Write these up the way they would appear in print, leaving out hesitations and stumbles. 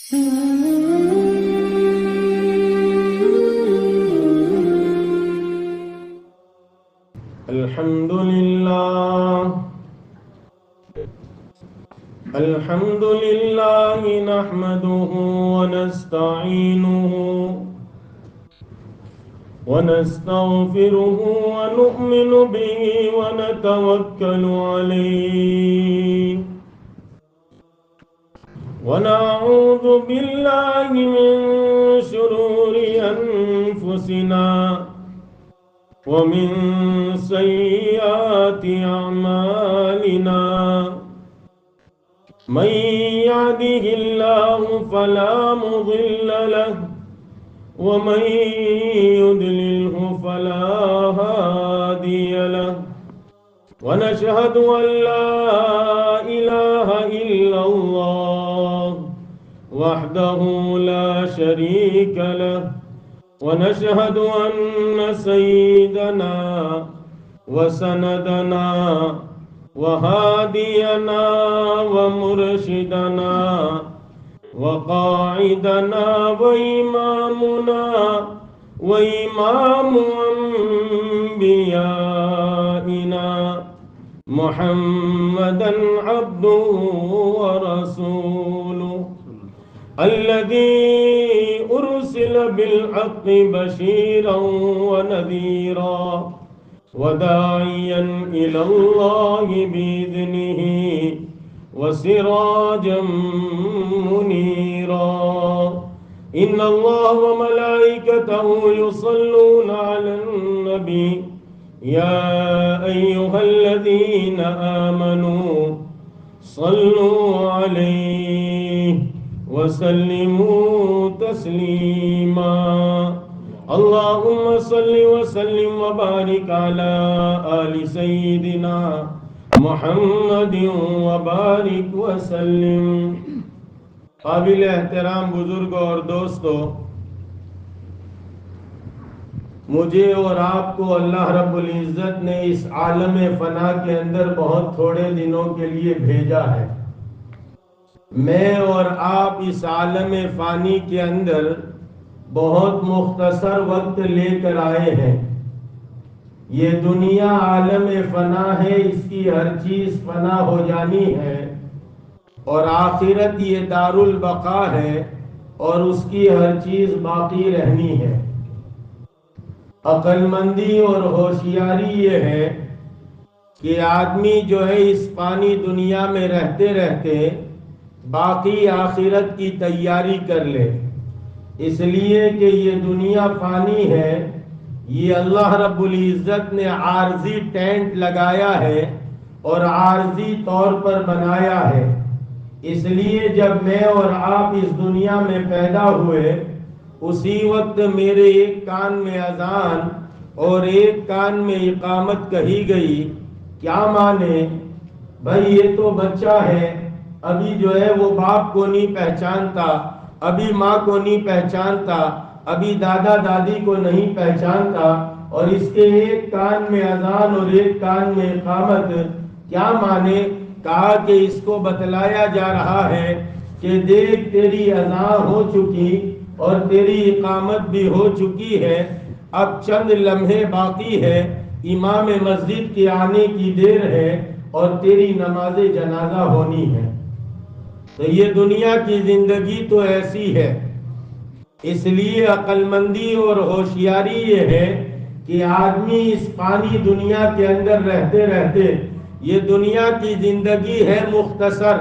الحمد لله نحمده ونستعينه ونستغفره ونؤمن به ونتوكل عليه ونعوذ بالله من شرور أنفسنا ومن سيئات أعمالنا من يهده الله فلا مضل له ومن يضلله فلا هادي له ونشهد أن لا إله إلا الله وحده لا شريك له ونشهد أن سيدنا وسندنا وهادينا ومرشدنا وقاعدنا وإمامنا وإمام أنبيائنا محمدا عبده ورسوله الذي أرسل بالحق بشيرا ونذيرا وداعيا إلى الله بإذنه وسراجا منيرا إن الله وملائكته يصلون على النبي يا أيها الذين آمنوا صلوا عليه وسلموا تسليما اللهم صل وسلم وبارك على آل سيدنا محمد وبارک وسلم۔ قابل احترام بزرگوں اور دوستوں، مجھے اور آپ کو اللہ رب العزت نے اس عالم فنا کے اندر بہت تھوڑے دنوں کے لیے بھیجا ہے۔ میں اور آپ اس عالم فانی کے اندر بہت مختصر وقت لے کر آئے ہیں۔ یہ دنیا عالم فنا ہے، اس کی ہر چیز فنا ہو جانی ہے، اور آخرت یہ دار البقا ہے اور اس کی ہر چیز باقی رہنی ہے۔ عقل مندی اور ہوشیاری یہ ہے کہ آدمی جو ہے اس فانی دنیا میں رہتے رہتے باقی آخرت کی تیاری کر لے، اس لیے کہ یہ دنیا فانی ہے۔ یہ اللہ رب العزت نے عارضی ٹینٹ لگایا ہے اور عارضی طور پر بنایا ہے۔ اس لیے جب میں اور آپ اس دنیا میں پیدا ہوئے، اسی وقت میرے ایک کان میں اذان اور ایک کان میں اقامت کہی گئی۔ کیا مانے؟ بھائی یہ تو بچہ ہے، ابھی جو ہے وہ باپ کو نہیں پہچانتا، ابھی ماں کو نہیں پہچانتا، ابھی دادا دادی کو نہیں پہچانتا، اور اس کے ایک کان میں اذان اور ایک کان میں اقامت۔ کیا مانے؟ کہا کہ اس کو بتلایا جا رہا ہے کہ دیکھ تیری اذان ہو چکی اور تیری اقامت بھی ہو چکی ہے، اب چند لمحے باقی ہے، امام مسجد کے آنے کی دیر ہے اور تیری نماز جنازہ ہونی ہے۔ تو یہ دنیا کی زندگی تو ایسی ہے۔ اس لیے عقل مندی اور ہوشیاری یہ ہے کہ آدمی اس فانی دنیا کے اندر رہتے رہتے، یہ دنیا کی زندگی ہے مختصر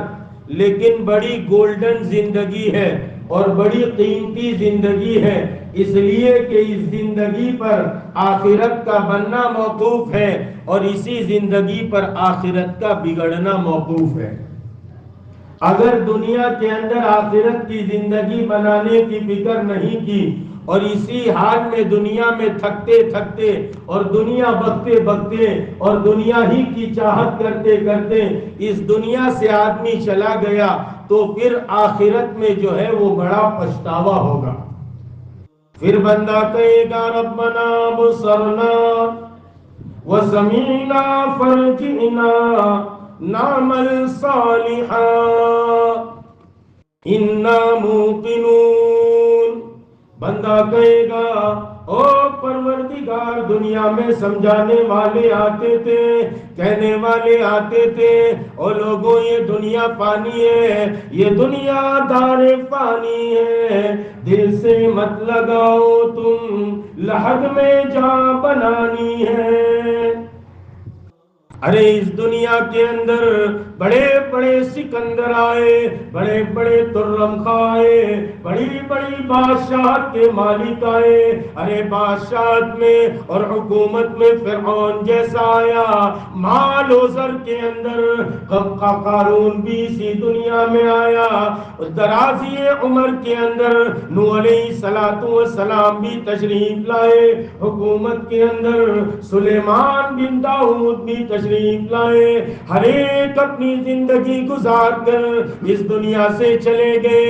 لیکن بڑی گولڈن زندگی ہے اور بڑی قیمتی زندگی ہے، اس لیے کہ اس زندگی پر آخرت کا بننا موقوف ہے اور اسی زندگی پر آخرت کا بگڑنا موقوف ہے۔ اگر دنیا کے اندر آخرت کی زندگی بنانے کی فکر نہیں کی اور اسی حال میں دنیا میں تھکتے تھکتے اور دنیا بکتے بکتے اور دنیا ہی کی چاہت کرتے کرتے اس دنیا سے آدمی چلا گیا تو پھر آخرت میں جو ہے وہ بڑا پچھتاوا ہوگا۔ پھر بندہ کہے گا ربنا بصرنا وسمعنا فرجعنا نعمل صالحا۔ انا موقنون، بندہ کہے گا او پروردگار، دنیا میں سمجھانے والے آتے تھے، کہنے والے آتے تھے او لوگوں یہ دنیا فانی ہے، یہ دنیا دار فانی ہے، دل سے مت لگاؤ تم، لحد میں جا بنانی ہے۔ ارے اس دنیا کے اندر بڑے بڑے سکندر آئے، بڑے بڑے ترم آئے، بڑی بڑی بادشاہت کے مالک آئے، ارے بادشاہت میں اور حکومت میں فرعون جیسا آیا، مال و زر کے اندر قارون بھی اسی دنیا میں آیا، درازی عمر کے اندر نوح علیہ السلام بھی تشریف لائے، حکومت کے اندر سلیمان بن داؤد بھی تشریف لائے، ہر ایک اپنی زندگی گزار کر اس دنیا سے چلے گئے۔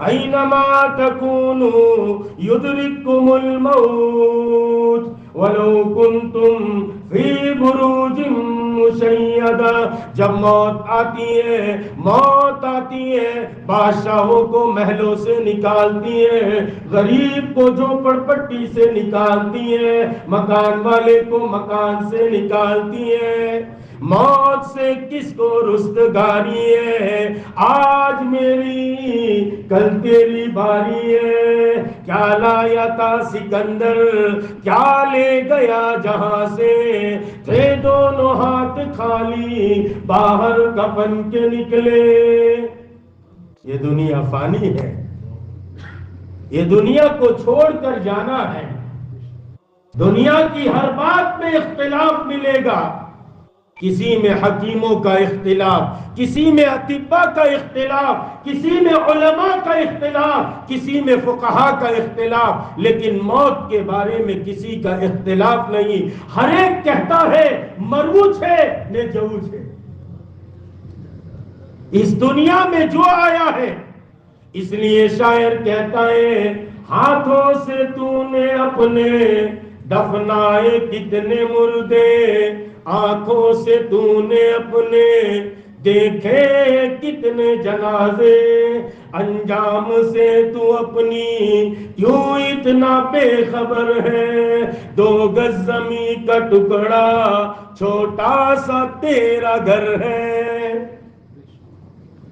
اینما تکونوا یدرککم الموت ولو کنتم فی بروج مشیدہ، جب موت آتی ہے بادشاہوں کو محلوں سے نکالتی ہے، غریب کو جھوپڑ پٹی سے نکالتی ہے، مکان والے کو مکان سے نکالتی ہے۔ موت سے کس کو رستگاری ہے، آج میری کل تیری باری ہے، کیا لایا تھا سکندر، کیا لے گیا جہاں سے، تھے دونوں ہاتھ خالی باہر کفن کے نکلے۔ یہ دنیا فانی ہے، یہ دنیا کو چھوڑ کر جانا ہے، دنیا کی ہر بات میں اختلاف ملے گا، کسی میں حکیموں کا اختلاف، کسی میں اطباء کا اختلاف، کسی میں علماء کا اختلاف، کسی میں فقہاء کا اختلاف، لیکن موت کے بارے میں کسی کا اختلاف نہیں، ہر ایک کہتا ہے مروچ ہے نہ جوچ ہے، اس دنیا میں جو آیا ہے۔ اس لیے شاعر کہتا ہے ہاتھوں سے تو نے اپنے دفنائے کتنے مردے، آنکھوں سے تو نے اپنے دیکھے کتنے جنازے، انجام سے تو اپنی کیوں اتنا بے خبر ہے، 2 گز زمین کا ٹکڑا چھوٹا سا تیرا گھر ہے۔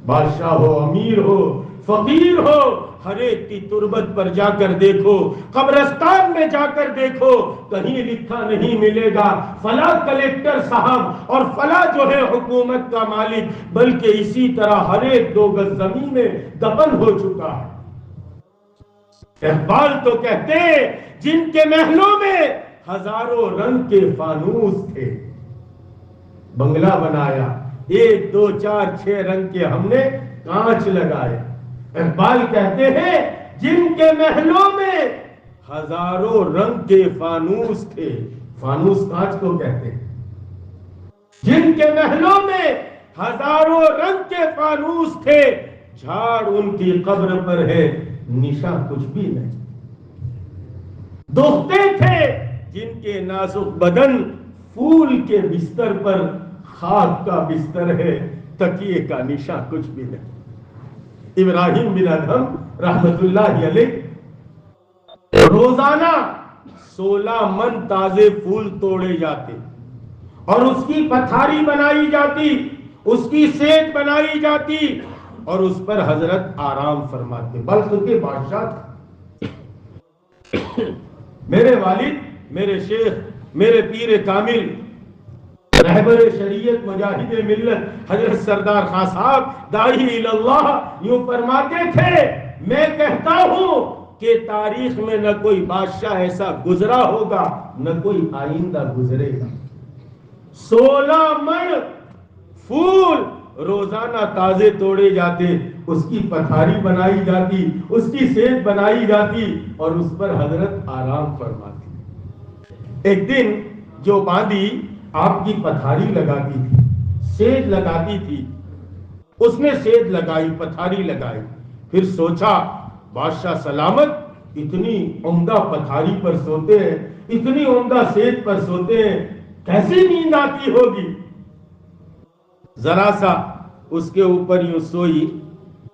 بادشاہ ہو، امیر ہو، فقیر ہو، ہر ایک کی تربت پر جا کر دیکھو، قبرستان میں جا کر دیکھو، کہیں لکھا نہیں ملے گا فلاں کلیکٹر صاحب اور فلاں جو ہے حکومت کا مالک، بلکہ اسی طرح ہر ایک 2 گز زمین میں دفن ہو چکا ہے۔ اقبال تو کہتے ہیں جن کے محلوں میں ہزاروں رنگ کے فانوس تھے، بنگلہ بنایا، 1 2 4 6 رنگ کے ہم نے کانچ لگائے۔ اقبال کہتے ہیں جن کے محلوں میں ہزاروں رنگ کے فانوس تھے، فانوس کانچ کو کہتے ہیں، جن کے محلوں میں ہزاروں رنگ کے فانوس تھے، جھاڑ ان کی قبر پر ہے، نشان کچھ بھی نہیں۔ دختے تھے جن کے نازک بدن پھول کے بستر پر خاک کا بستر ہے، تکیے کا نشان کچھ بھی نہیں۔ ابراہیم بن ادہم رحمت اللہ علیہ روزانہ 16 من تازے پھول توڑے جاتے اور اس کی پتھاری بنائی جاتی، اس کی سیج بنائی جاتی اور اس پر حضرت آرام فرماتے۔ بلخ کے بادشاہ میرے والد، میرے شیخ، میرے پیر کامل، رہبر شریعت، مجاہد ملت حضرت سردار خان صاحب داعی اللہ یوں فرماتے تھے، میں کہتا ہوں کہ تاریخ میں نہ کوئی بادشاہ ایسا گزرا ہوگا نہ کوئی آئندہ گزرے گا۔ 16 من پھول روزانہ تازے توڑے جاتے، اس کی پتھاری بنائی جاتی، اس کی سیج بنائی جاتی اور اس پر حضرت آرام فرماتی۔ ایک دن جو باندی آپ کی پتھاری لگاتی تھی، سیج لگاتی تھی، اس نے سیج لگائی، پتھاری لگائی، پھر سوچا بادشاہ سلامت اتنی عمدہ پتھاری پر سوتے ہیں، اتنی عمدہ سیج پر سوتے ہیں، کیسی نیند آتی ہوگی؟ ذرا سا اس کے اوپر یوں سوئی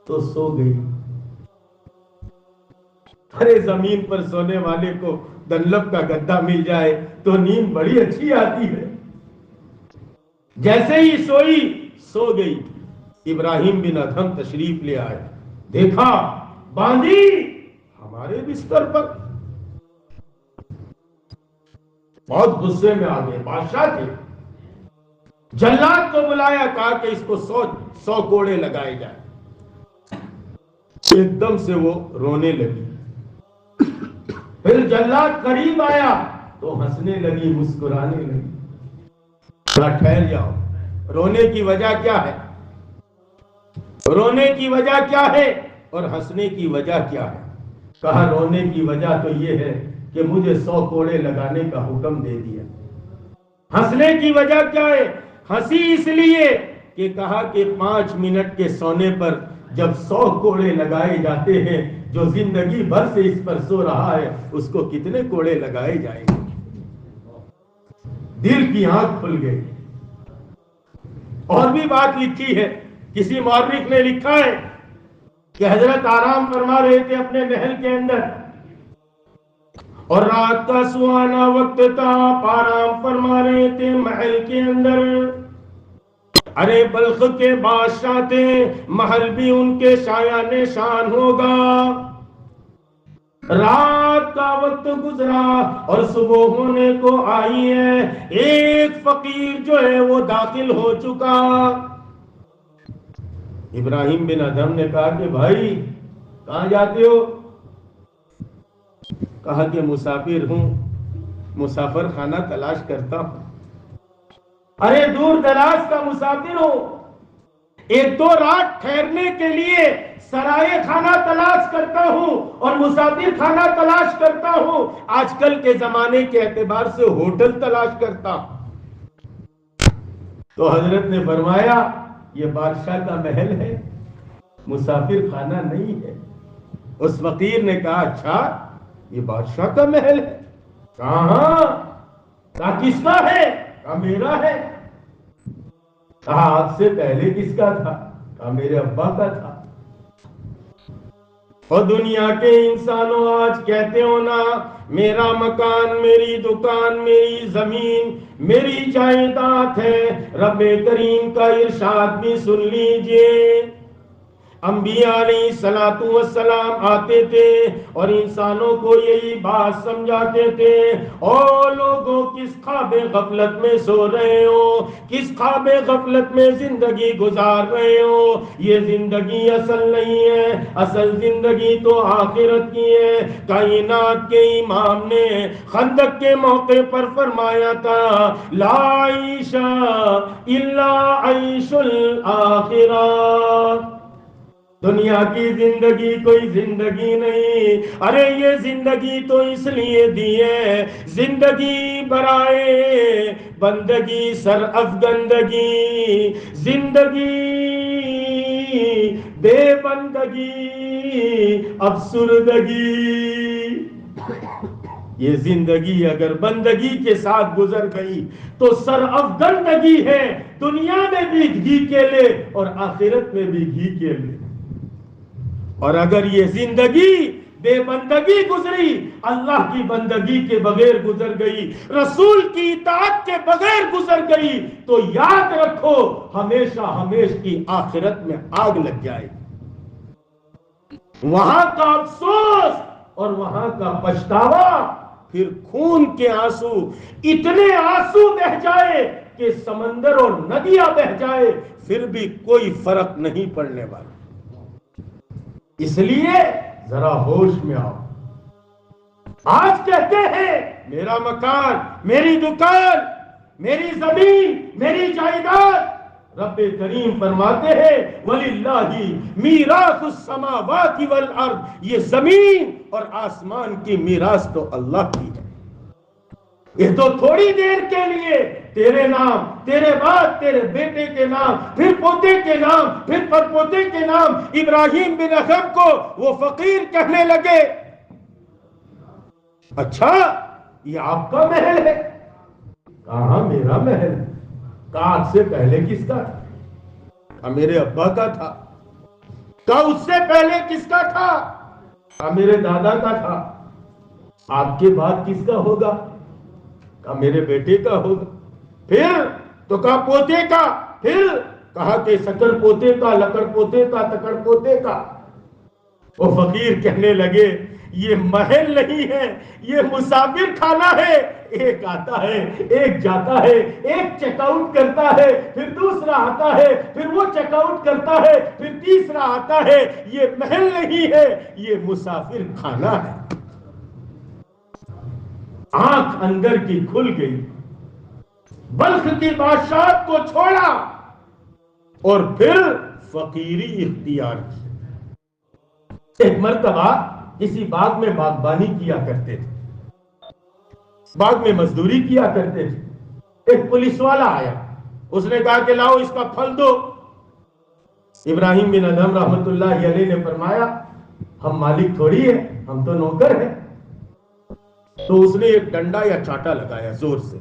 تو سو گئی۔ ارے زمین پر سونے والے کو دنلپ کا گدا مل جائے تو نیند بڑی اچھی آتی ہے. جیسے ہی سوئی سو گئی. ابراہیم بن ادھم تشریف لے آئے, دیکھا باندھی ہمارے بستر پر. بہت غصے میں آ گئے, بادشاہ تھے. جلاد کو بلایا, کہا کہ اس کو 100 کوڑے لگائے جائیں. ایک دم سے وہ رونے لگی. پھر جلاد قریب آیا تو ہنسنے لگی, مسکرانے لگی. ذرا ٹھہر جاؤ, رونے کی وجہ کیا ہے؟ رونے کی وجہ کیا ہے اور ہنسنے کی وجہ کیا ہے؟ کہا رونے کی وجہ تو یہ ہے کہ مجھے 100 کوڑے لگانے کا حکم دے دیا. ہنسنے کی وجہ کیا ہے؟ ہنسی اس لیے کہ کہا کہ 5 منٹ کے سونے پر جب 100 کوڑے لگائے جاتے ہیں, جو زندگی بھر سے اس پر سو رہا ہے اس کو کتنے کوڑے لگائے جائیں گے. دل کی آنکھ کھل گئی. اور بھی بات لکھی ہے, کسی مورخ نے لکھا ہے کہ حضرت آرام فرما رہے تھے اپنے محل کے اندر, اور رات کا سہانا وقت تھا, آرام فرما رہے تھے محل کے اندر. ارے بلخ کے بادشاہ تھے, محل بھی ان کے شایان شان ہوگا. رات کا وقت گزرا اور صبح ہونے کو آئی ہے. ایک فقیر جو ہے وہ داخل ہو چکا. ابراہیم بن ادھم نے کہا کہ بھائی کہاں جاتے ہو؟ کہا کہ مسافر ہوں, مسافر خانہ تلاش کرتا ہوں. ارے دور دراز کا مسافر ہوں, 1-2 رات ٹھہرنے کے لیے سرائے خانہ تلاش کرتا ہوں اور مسافر خانہ تلاش کرتا ہوں. آج کل کے زمانے کے اعتبار سے ہوٹل تلاش کرتا ہوں. تو حضرت نے فرمایا یہ بادشاہ کا محل ہے, مسافر خانہ نہیں ہے. اس فقیر نے کہا اچھا یہ بادشاہ کا محل ہے؟ کہاں؟ کہا کس کا ہے؟ کہا میرا ہے. کہا آپ سے پہلے کس کا تھا؟ کہا میرے ابا کا تھا. اور دنیا کے انسانوں آج کہتے ہو نا میرا مکان, میری دکان, میری زمین, میری جائیداد ہے. رب کریم کا ارشاد بھی سن لیجئے. انبیاء علیہ السلام آتے تھے اور انسانوں کو یہی بات سمجھاتے تھے, او لوگوں کس خواب غفلت میں سو رہے ہو, کس خواب غفلت میں زندگی گزار رہے ہو. یہ زندگی اصل نہیں ہے, اصل زندگی تو آخرت کی ہے. کائنات کے امام نے خندق کے موقع پر فرمایا تھا لا عیش الا عیش الآخرہ. دنیا کی زندگی کوئی زندگی نہیں. ارے یہ زندگی تو اس لیے دی ہے, زندگی برائے بندگی سر افگندگی, زندگی بے بندگی افسردگی. یہ زندگی اگر بندگی کے ساتھ گزر گئی تو سر افگندگی ہے. دنیا میں بھی گھی کے لے اور آخرت میں بھی گھی کے لے. اور اگر یہ زندگی بے بندگی گزری, اللہ کی بندگی کے بغیر گزر گئی, رسول کی اطاعت کے بغیر گزر گئی, تو یاد رکھو ہمیشہ ہمیشہ کی آخرت میں آگ لگ جائے. وہاں کا افسوس اور وہاں کا پچھتاوا, پھر خون کے آنسو, اتنے آنسو بہ جائے کہ سمندر اور ندیاں بہ جائے, پھر بھی کوئی فرق نہیں پڑنے والا. اس لیے ذرا ہوش میں آؤ. آج کہتے ہیں میرا مکان, میری دکان, میری زمین, میری جائیداد. رب کریم فرماتے ہیں وَلِلَّهِ مِيرَاثُ السَّمَاوَاتِ وَالْأَرْضِ. یہ زمین اور آسمان کی میراث تو اللہ کی ہے. یہ تو تھوڑی دیر کے لیے تیرے نام, تیرے بعد تیرے بیٹے کے نام, پھر پوتے کے نام, پھر پرپوتے کے نام. ابراہیم بن ادھم کو وہ فقیر کہنے لگے اچھا یہ آپ کا محل ہے؟ کہاں میرا محل. کہا آپ سے پہلے کس کا تھا؟ کہا میرے ابا کا تھا. کہا اس سے پہلے کس کا تھا؟ کہا میرے دادا کا تھا۔ آپ کے بعد کس کا ہوگا؟ کہا میرے بیٹے کا ہوگا۔ پھر تو کہا پوتے کا، پھر کہا کہ سکر پوتے کا، لکڑ پوتے کا، تکڑ پوتے کا۔ وہ فقیر کہنے لگے یہ محل نہیں ہے، یہ مسافر خانہ ہے، ایک آتا ہے ایک جاتا ہے، ایک چیک آؤٹ کرتا ہے پھر دوسرا آتا ہے، پھر وہ چیک آؤٹ کرتا ہے پھر تیسرا آتا ہے، یہ محل نہیں ہے، یہ مسافر خانہ ہے۔ آنکھ اندر کی کھل گئی، بلخ کی بادشاہت کو چھوڑا اور پھر فقیری اختیار کی۔ ایک مرتبہ کسی باغ میں باغبانی کیا کرتے تھے، باغ میں مزدوری کیا کرتے تھے۔ ایک پولیس والا آیا، اس نے کہا کہ لاؤ اس کا پھل دو۔ ابراہیم بن ادھم رحمت اللہ علیہ نے فرمایا ہم مالک تھوڑی ہے، ہم تو نوکر ہیں۔ تو اس نے ایک ڈنڈا یا چاٹا لگایا زور سے،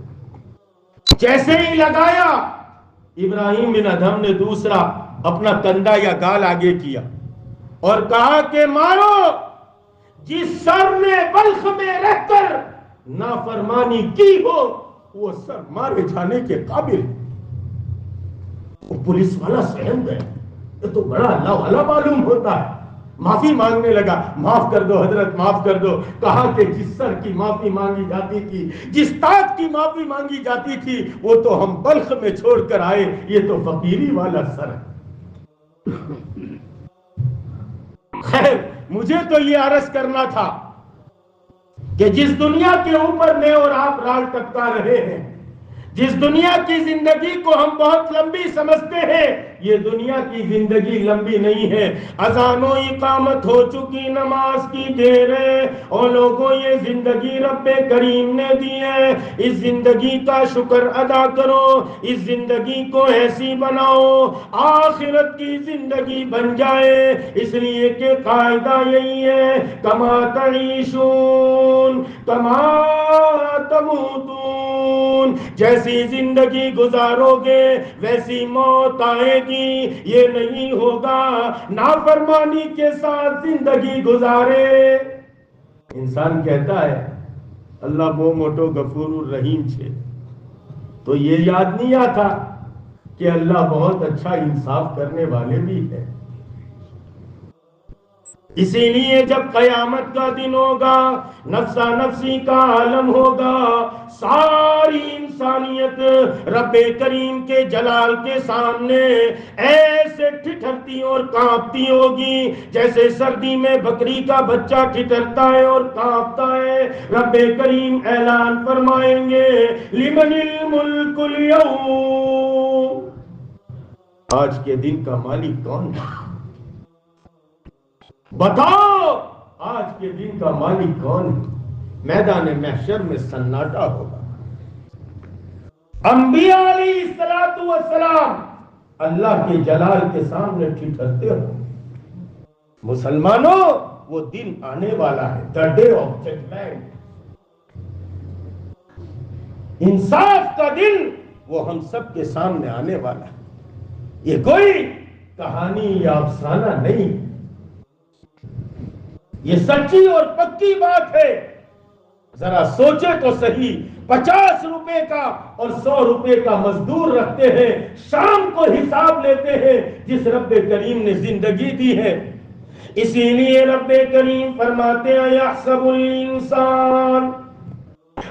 جیسے ہی لگایا ابراہیم بن ادھم نے دوسرا اپنا کندھا یا گال آگے کیا اور کہا کہ مارو جس سر نے بلخ میں رہ کر نافرمانی کی ہو وہ سر مارے جانے کے قابل۔ وہ پولیس والا سہم گئے، یہ تو بڑا اللہ والا معلوم ہوتا ہے۔ معافی مانگنے لگا، معاف کر دو حضرت، معاف کر دو۔ کہا کہ جس سر کی معافی مانگی جاتی تھی، جس تاج کی معافی مانگی جاتی تھی، وہ تو ہم بلخ میں چھوڑ کر آئے، یہ تو فقیری والا سر ہے۔ خیر مجھے تو یہ عرض کرنا تھا کہ جس دنیا کے اوپر میں اور آپ رال ٹپکا رہے ہیں، جس دنیا کی زندگی کو ہم بہت لمبی سمجھتے ہیں، یہ دنیا کی زندگی لمبی نہیں ہے۔ اذان و اقامت ہو چکی، نماز کی دیر ہے، اور لوگوں یہ زندگی رب کریم نے دی ہے، اس زندگی کا شکر ادا کرو، اس زندگی کو ایسی بناؤ آخرت کی زندگی بن جائے۔ اس لیے کہ قاعدہ یہی ہے کما تعیشون کما تموتون، جیسی زندگی گزارو گے ویسی موت آئے گی۔ یہ نہیں ہوگا نافرمانی کے ساتھ زندگی گزارے۔ انسان کہتا ہے اللہ بہو موٹو غفور الرحیم چھے، تو یہ یاد نہیں آتا کہ اللہ بہت اچھا انصاف کرنے والے بھی ہے۔ اسی لیے جب قیامت کا دن ہوگا، نفسا نفسی کا عالم ہوگا، ساری انسانیت رب کریم کے جلال کے سامنے ایسے ٹھٹھرتی اور کانپتی ہوگی جیسے سردی میں بکری کا بچہ ٹھٹھرتا ہے اور کانپتا ہے۔ رب کریم اعلان فرمائیں گے لمن الملک اليوم، آج کے دن کا مالک کون ہے؟ بتاؤ آج کے دن کا مالک کون ہے؟ میدان محشر میں سناٹا ہوگا۔ انبیاء علیہ السلام اللہ کے جلال کے سامنے ٹھٹھرتے ہو۔ مسلمانوں وہ دن آنے والا ہے، the day of judgment، انصاف کا دن، وہ ہم سب کے سامنے آنے والا ہے۔ یہ کوئی کہانی یا افسانہ نہیں، یہ سچی اور پکی بات ہے۔ ذرا سوچے تو صحیح، 50 روپے کا اور 100 روپے کا مزدور رکھتے ہیں، شام کو حساب لیتے ہیں جس رب کریم نے زندگی دی ہے۔ اسی لیے رب کریم فرماتے ہیں یحسب الانسان،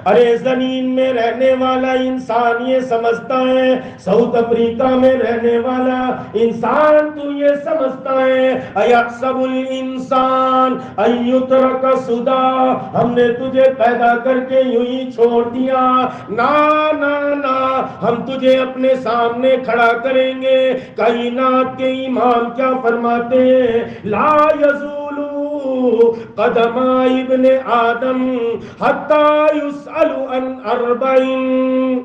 ارے زمین میں رہنے والا انسان یہ سمجھتا ہے، ساؤتھ افریقہ میں رہنے والا انسان تو یہ سمجھتا ہے ایحسب الانسان ان یترک سدی، ہم نے تجھے پیدا کر کے یوں ہی چھوڑ دیا۔ نا نا نا، ہم تجھے اپنے سامنے کھڑا کریں گے۔ کائنات کے امام کیا فرماتے ہیں؟ لا یزول قدم ابن آدم حتی یسأل عن 40،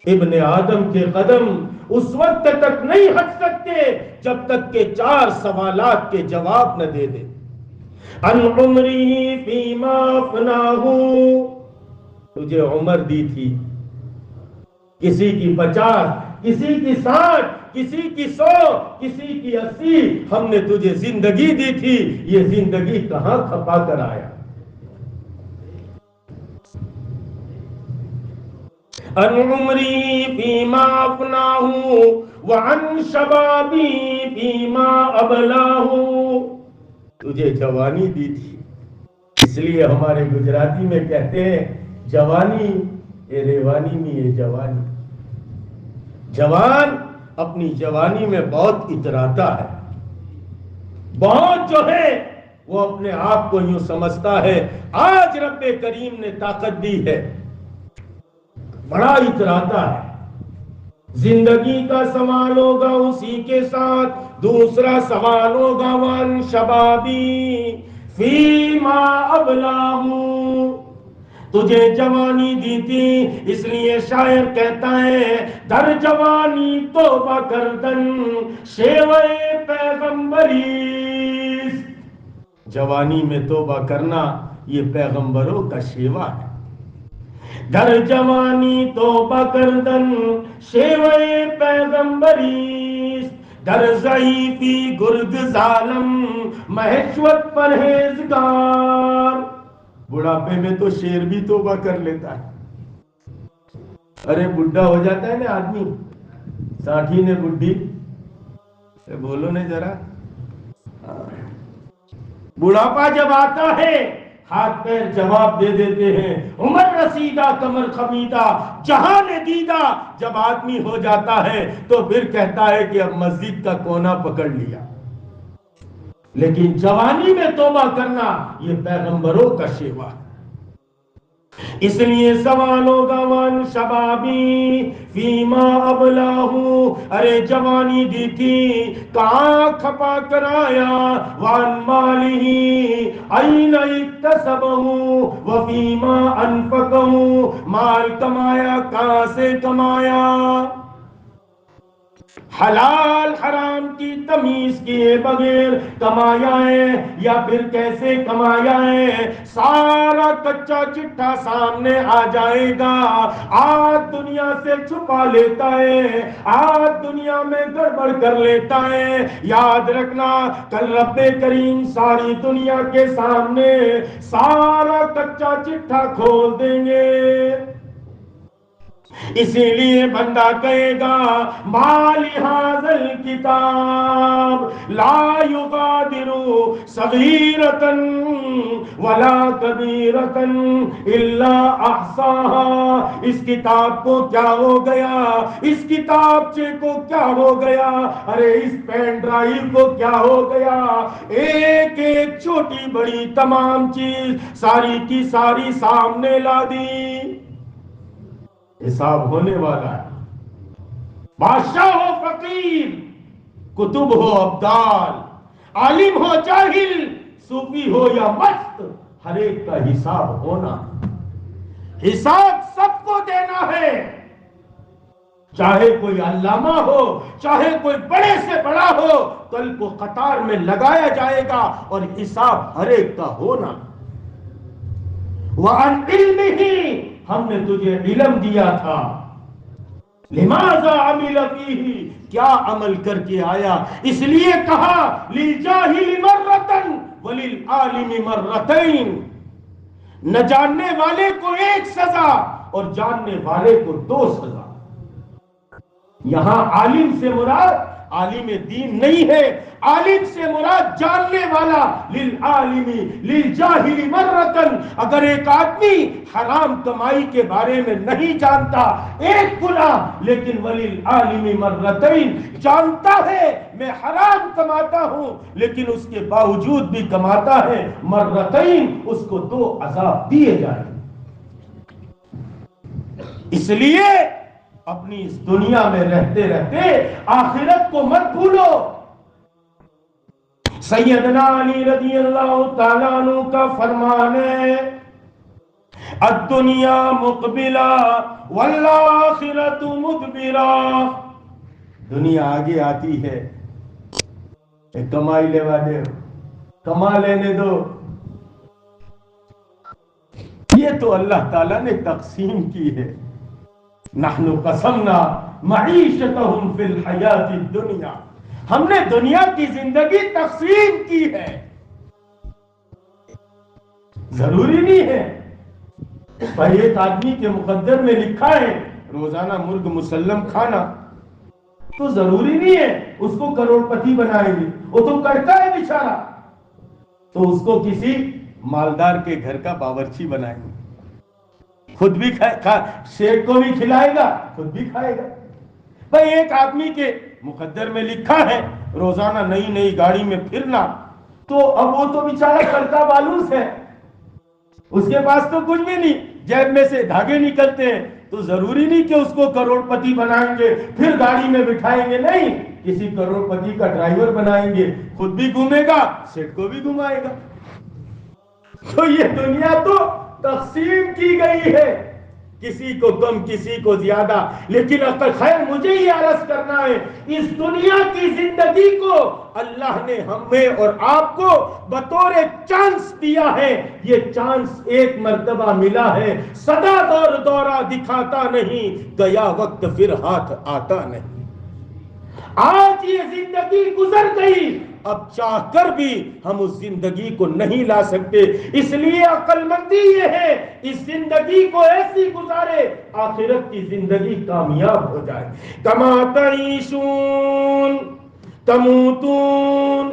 ابن آدم کے قدم اس وقت تک نہیں ہٹ سکتے جب تک کہ 4 سوالات کے جواب نہ دے دے۔ عن عمری فیما افناہ، تجھے عمر دی تھی، کسی کی 50، کسی کی 60، کسی کی 100 کسی کی 80، ہم نے تجھے زندگی دی تھی، یہ زندگی کہاں کھپا کر آیا؟ ان عمری فیما افناہ وعن شبابی فیما ابلاہ، تجھے جوانی دی تھی، اس لیے ہمارے گجراتی میں کہتے ہیں جوانی اے ریوانی میں یہ جوانی۔ جوان اپنی جوانی میں بہت اتراتا ہے، بہت جو ہے وہ اپنے آپ کو یوں سمجھتا ہے آج رب کریم نے طاقت دی ہے، بڑا اتراتا ہے۔ زندگی کا سوال ہوگا اسی کے ساتھ، دوسرا سوال ہوگا وان شبابی فیما ابلاہو، تجھے جوانی دی تھی، اس لیے شاعر کہتا ہے در جوانی توبہ کردن شیوے پیغمبری، جوانی میں توبہ کرنا یہ پیغمبروں کا شیوا ہے۔ در جوانی توبہ کردن شیوے پیغمبری، در ضعیفی گرگ ظالم مہشوت پرہیزگار، بڑھاپے میں تو شیر بھی توبہ کر لیتا ہے۔ ارے بڈھا ہو جاتا ہے نا آدمی، ساٹھی نے بڈھی، بولو نے ذرا، بڑھاپا جب آتا ہے ہاتھ پیر جواب دے دیتے ہیں، عمر رسیدہ کمر خمیدہ جہان دیدہ، جب آدمی ہو جاتا ہے تو پھر کہتا ہے کہ اب مسجد کا کونا پکڑ لیا۔ لیکن جوانی میں توبہ کرنا یہ پیغمبروں کا شیوا ہے۔ اس لیے سوال ہوگا وان شبابی فیما ابلاہو، ارے جوانی دی تھی کہاں کھپا کر آیا، وان مالہی این اکتسبہ وفیما انفقہ، مال کمایا کہاں سے کمایا، حلال حرام کی تمیز کیے بغیر کمایا ہے یا پھر کیسے کمایا ہے، سارا کچا چٹھا سامنے آ جائے گا۔ آج دنیا سے چھپا لیتا ہے، آج دنیا میں گڑبڑ کر لیتا ہے، یاد رکھنا کل رب کریم ساری دنیا کے سامنے سارا کچا چٹھا کھول دیں گے۔ اسی لیے بندہ کہے گا مال ھذل کتاب لا یغادر صغیرۃ ولا کبیرۃ الا احصاها، اس کتاب کو کیا ہو گیا، اس کتابچے کو کیا ہو گیا، ارے اس پین ڈرائیو کو کیا ہو گیا، ایک ایک چھوٹی بڑی تمام چیز ساری کی ساری سامنے لا دی۔ حساب ہونے والا ہے، بادشاہ ہو فقیر، کتب ہو ابدال، عالم ہو جاہل، صوفی ہو یا مست، ہر ایک کا حساب ہونا، حساب سب کو دینا ہے، چاہے کوئی علامہ ہو، چاہے کوئی بڑے سے بڑا ہو، کل کو قطار میں لگایا جائے گا اور حساب ہر ایک کا ہونا۔ وَعَنْ عِلْمِهِ، ہم نے تجھے علم دیا تھا، لماذا عمل فیہ، کیا عمل کر کے آیا، اس لیے کہا للجاہل مرتن وللعالم مرتین، نہ جاننے والے کو ایک سزا اور جاننے والے کو 2 سزا۔ یہاں عالم سے مراد عالم دین نہیں ہے، عالم سے مراد جاننے والا، للعالم للجاہل مرتن، اگر ایک آدمی حرام کمائی کے بارے میں نہیں جانتا ایک گناہ، لیکن وللعالم مرتین، جانتا ہے میں حرام کماتا ہوں لیکن اس کے باوجود بھی کماتا ہے، مرتین، اس کو 2 عذاب دیے جائیں۔ اس لیے اپنی اس دنیا میں رہتے رہتے آخرت کو مت بھولو۔ سیدنا علی رضی اللہ تعالیٰ عنہ کا فرمان ہے الدنیا مقبلہ والآخرت مدبرہ، دنیا آگے آتی ہے، کمائی لیوا دے، کما لینے دو، یہ تو اللہ تعالیٰ نے تقسیم کی ہے۔ نحن قسمنا معیشتہم فی الحیات الدنیا، ہم نے دنیا کی زندگی تقسیم کی ہے. ضروری نہیں ہے بھائی ایک آدمی کے مقدر میں لکھا ہے روزانہ مرغ مسلم کھانا، تو ضروری نہیں ہے اس کو کروڑ پتی بنائیں گے، وہ تو کڑکا ہے بیچارہ، تو اس کو کسی مالدار کے گھر کا باورچی بنائیں گے، خود بھی شیخ کو بھی کھلائے گا خود بھی کھائے گا. بھائی ایک آدمی کے مقدر میں لکھا ہے روزانہ نئی نئی گاڑی میں پھرنا، تو اب وہ تو بیچارہ کڑکا بالوس ہے، اس کے پاس تو کچھ بھی نہیں، جیب میں سے دھاگے نکلتے ہیں، تو ضروری نہیں کہ اس کو کروڑ پتی بنائیں گے پھر گاڑی میں بٹھائیں گے، نہیں، کسی کروڑ پتی کا ڈرائیور بنائیں گے، خود بھی گھومے گا سیٹ کو بھی گھمائے گا. تو یہ دنیا تو تقسیم کی گئی ہے، کسی کو کم کسی کو زیادہ. لیکن خیر مجھے یہ عرض کرنا ہے اس دنیا کی زندگی کو اللہ نے ہمیں اور آپ کو بطور چانس دیا ہے. یہ چانس ایک مرتبہ ملا ہے، سدا دور دورہ دکھاتا نہیں، گیا وقت پھر ہاتھ آتا نہیں. آج یہ زندگی گزر گئی، اب چاہ کر بھی ہم اس زندگی کو نہیں لا سکتے. اس لیے عقل مندی یہ ہے اس زندگی کو ایسی گزارے آخرت کی زندگی کامیاب ہو جائے. کما تعیشون تموتون،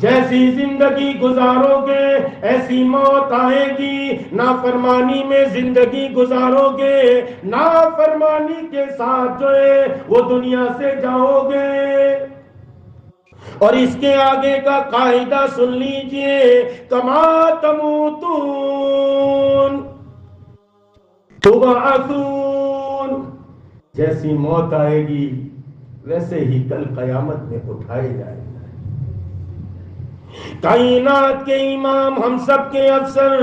جیسی زندگی گزارو گے ایسی موت آئے گی. نافرمانی میں زندگی گزارو گے نافرمانی کے ساتھ جو ہے وہ دنیا سے جاؤ گے. اور اس کے آگے کا قاعدہ سن لیجئے، کما تموتون تبعثون، جیسی موت آئے گی ویسے ہی کل قیامت میں اٹھائے جائے گا. کائنات کے امام، ہم سب کے افسر،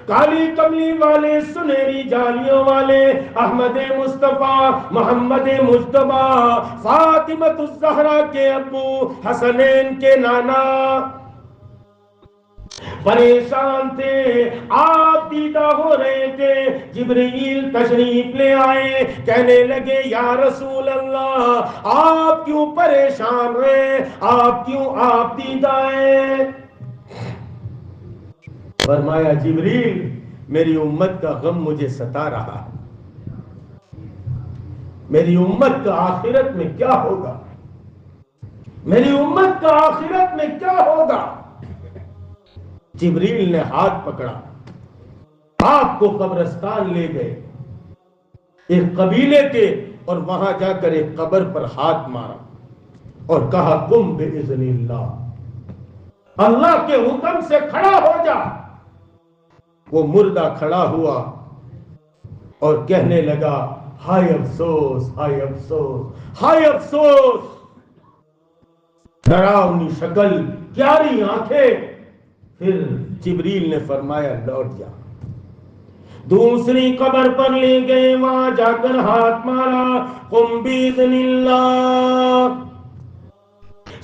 کالی کملی والے سنہری جالیوں والے، احمد مصطفیٰ محمد مجتبیٰ فاطمۃ الزہرا کے ابو، حسنین کے نانا پریشان تھے. آپ دیدہ ہو رہے تھے، جبرائیل تشریف لے آئے، کہنے لگے یا رسول اللہ آپ کیوں پریشان ہیں، آپ کیوں آپ دیدہ ہیں؟ فرمایا جبرائیل میری امت کا غم مجھے ستا رہا ہے، میری امت کا آخرت میں کیا ہوگا، میری امت کا آخرت میں کیا ہوگا. جبرائیل نے ہاتھ پکڑا، آپ کو قبرستان لے گئے ایک قبیلے کے، اور وہاں جا کر ایک قبر پر ہاتھ مارا اور کہا قم بإذن اللہ، اللہ کے حکم سے کھڑا ہو جا. وہ مردہ کھڑا ہوا اور کہنے لگا ہائے افسوس ہائے افسوس ہائے افسوس. ڈراؤنی شکل، پیاری آنکھیں. پھر جبرائیل نے فرمایا لوٹ جا. دوسری قبر پر لے گئے، وہاں جا کر ہاتھ مارا قم بإذن اللہ.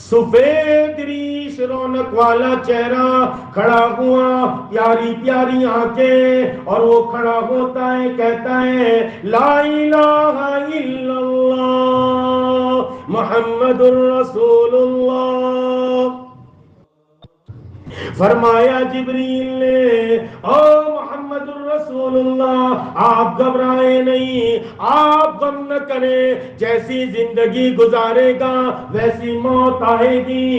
سفید ریش رونق والا چہرہ کھڑا ہوا، پیاری پیاری آنکھیں، اور وہ کھڑا ہوتا ہے کہتا ہے لا الہ الا اللہ محمد الرسول اللہ. فرمایا جبرائیل نے او محمد الرسول اللہ آپ گھبرائے نہیں، آپ غم نہ کریں، جیسی زندگی گزارے گا ویسی موت آئے گی،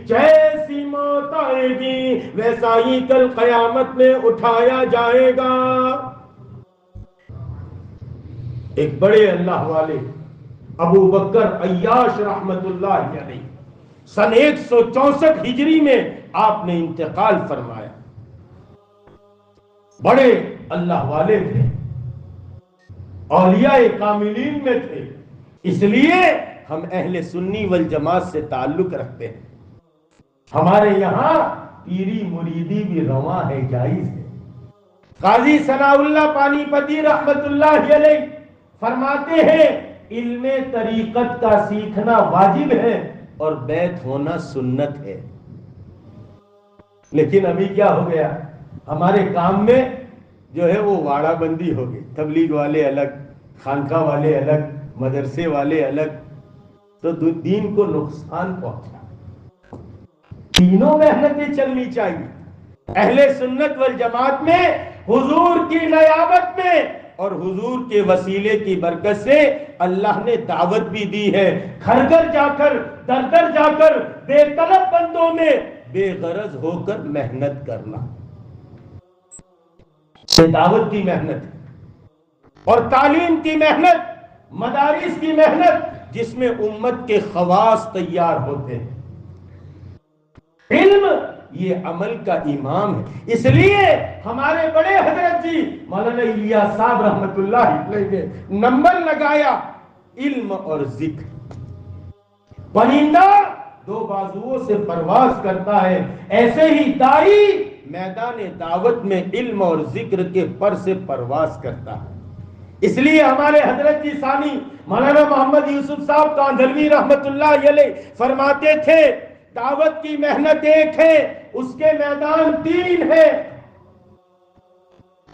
جیسی موت آئے گی ویسا ہی کل قیامت میں اٹھایا جائے گا. ایک بڑے اللہ والے ابو بکر عیاش رحمت اللہ علیہ سن 164 ہجری میں آپ نے انتقال فرمایا. بڑے اللہ والے تھے، اولیاء کاملین میں تھے. اس لیے ہم اہل سنی والجماعت سے تعلق رکھتے ہیں. ہمارے یہاں پیری مریدی بھی رواں ہے، جائز ہے. قاضی ثناء اللہ پانی پتی رحمت اللہ علیہ فرماتے ہیں علم طریقت کا سیکھنا واجب ہے اور بیعت ہونا سنت ہے. لیکن ابھی کیا ہو گیا، ہمارے کام میں جو ہے وہ واڑہ بندی ہو گئی. تبلیغ والے الگ، خانقاہ والے الگ، مدرسے والے الگ، تو دین کو نقصان پہنچا۔ تینوں محنتیں چلنی چاہیے۔ اہل سنت والجماعت میں حضور کی نیابت میں اور حضور کے وسیلے کی برکت سے اللہ نے دعوت بھی دی ہے، گھر گھر جا کر، در در جا کر بے طلب بندوں میں بے غرض ہو کر محنت کرنا، یہ دعوت کی محنت ہے۔ اور تعلیم کی محنت، مدارس کی محنت، جس میں امت کے خواص تیار ہوتے ہیں۔ علم یہ عمل کا امام ہے۔ اس لیے ہمارے بڑے حضرت جی مولانا الیاس صاحب رحمت اللہ علیہ نے نمبر لگایا علم اور ذکر۔ پرندہ دو بازوؤں سے پرواز کرتا ہے، ایسے ہی داعی میدان دعوت میں علم اور ذکر کے پر سے پرواز کرتا ہے۔ اس لیے ہمارے حضرت جی ثانی مولانا محمد یوسف صاحب کاندھلوی رحمت اللہ علیہ فرماتے تھے دعوت کی محنت ایک ہے، اس کے میدان تین ہے۔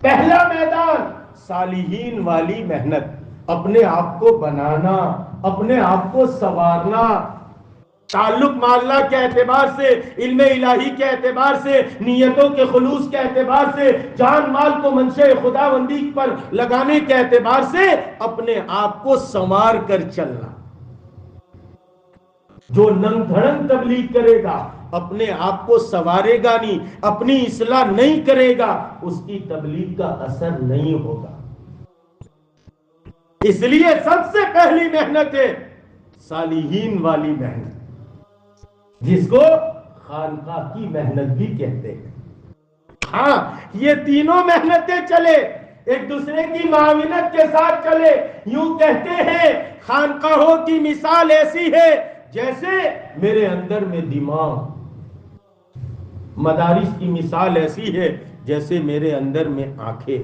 پہلا میدان صالحین والی محنت، اپنے آپ کو بنانا، اپنے آپ کو سنوارنا، تعلق مع اللہ کے اعتبار سے، علم الہی کے اعتبار سے، نیتوں کے خلوص کے اعتبار سے، جان مال کو منشاء خداوندی پر لگانے کے اعتبار سے اپنے آپ کو سنوار کر چلنا۔ جو ننگ دھڑنگ تبلیغ کرے گا اپنے آپ کو سنوارے گا نہیں، اپنی اصلاح نہیں کرے گا، اس کی تبلیغ کا اثر نہیں ہوگا۔ اس لیے سب سے پہلی محنت ہے صالحین والی محنت، جس کو خانقاہ کی محنت بھی کہتے ہیں۔ ہاں، یہ تینوں محنتیں چلے، ایک دوسرے کی معاونت کے ساتھ چلے۔ یوں کہتے ہیں خانقاہوں کی مثال ایسی ہے جیسے میرے اندر میں دماغ، مدارس کی مثال ایسی ہے جیسے میرے اندر میں آنکھیں،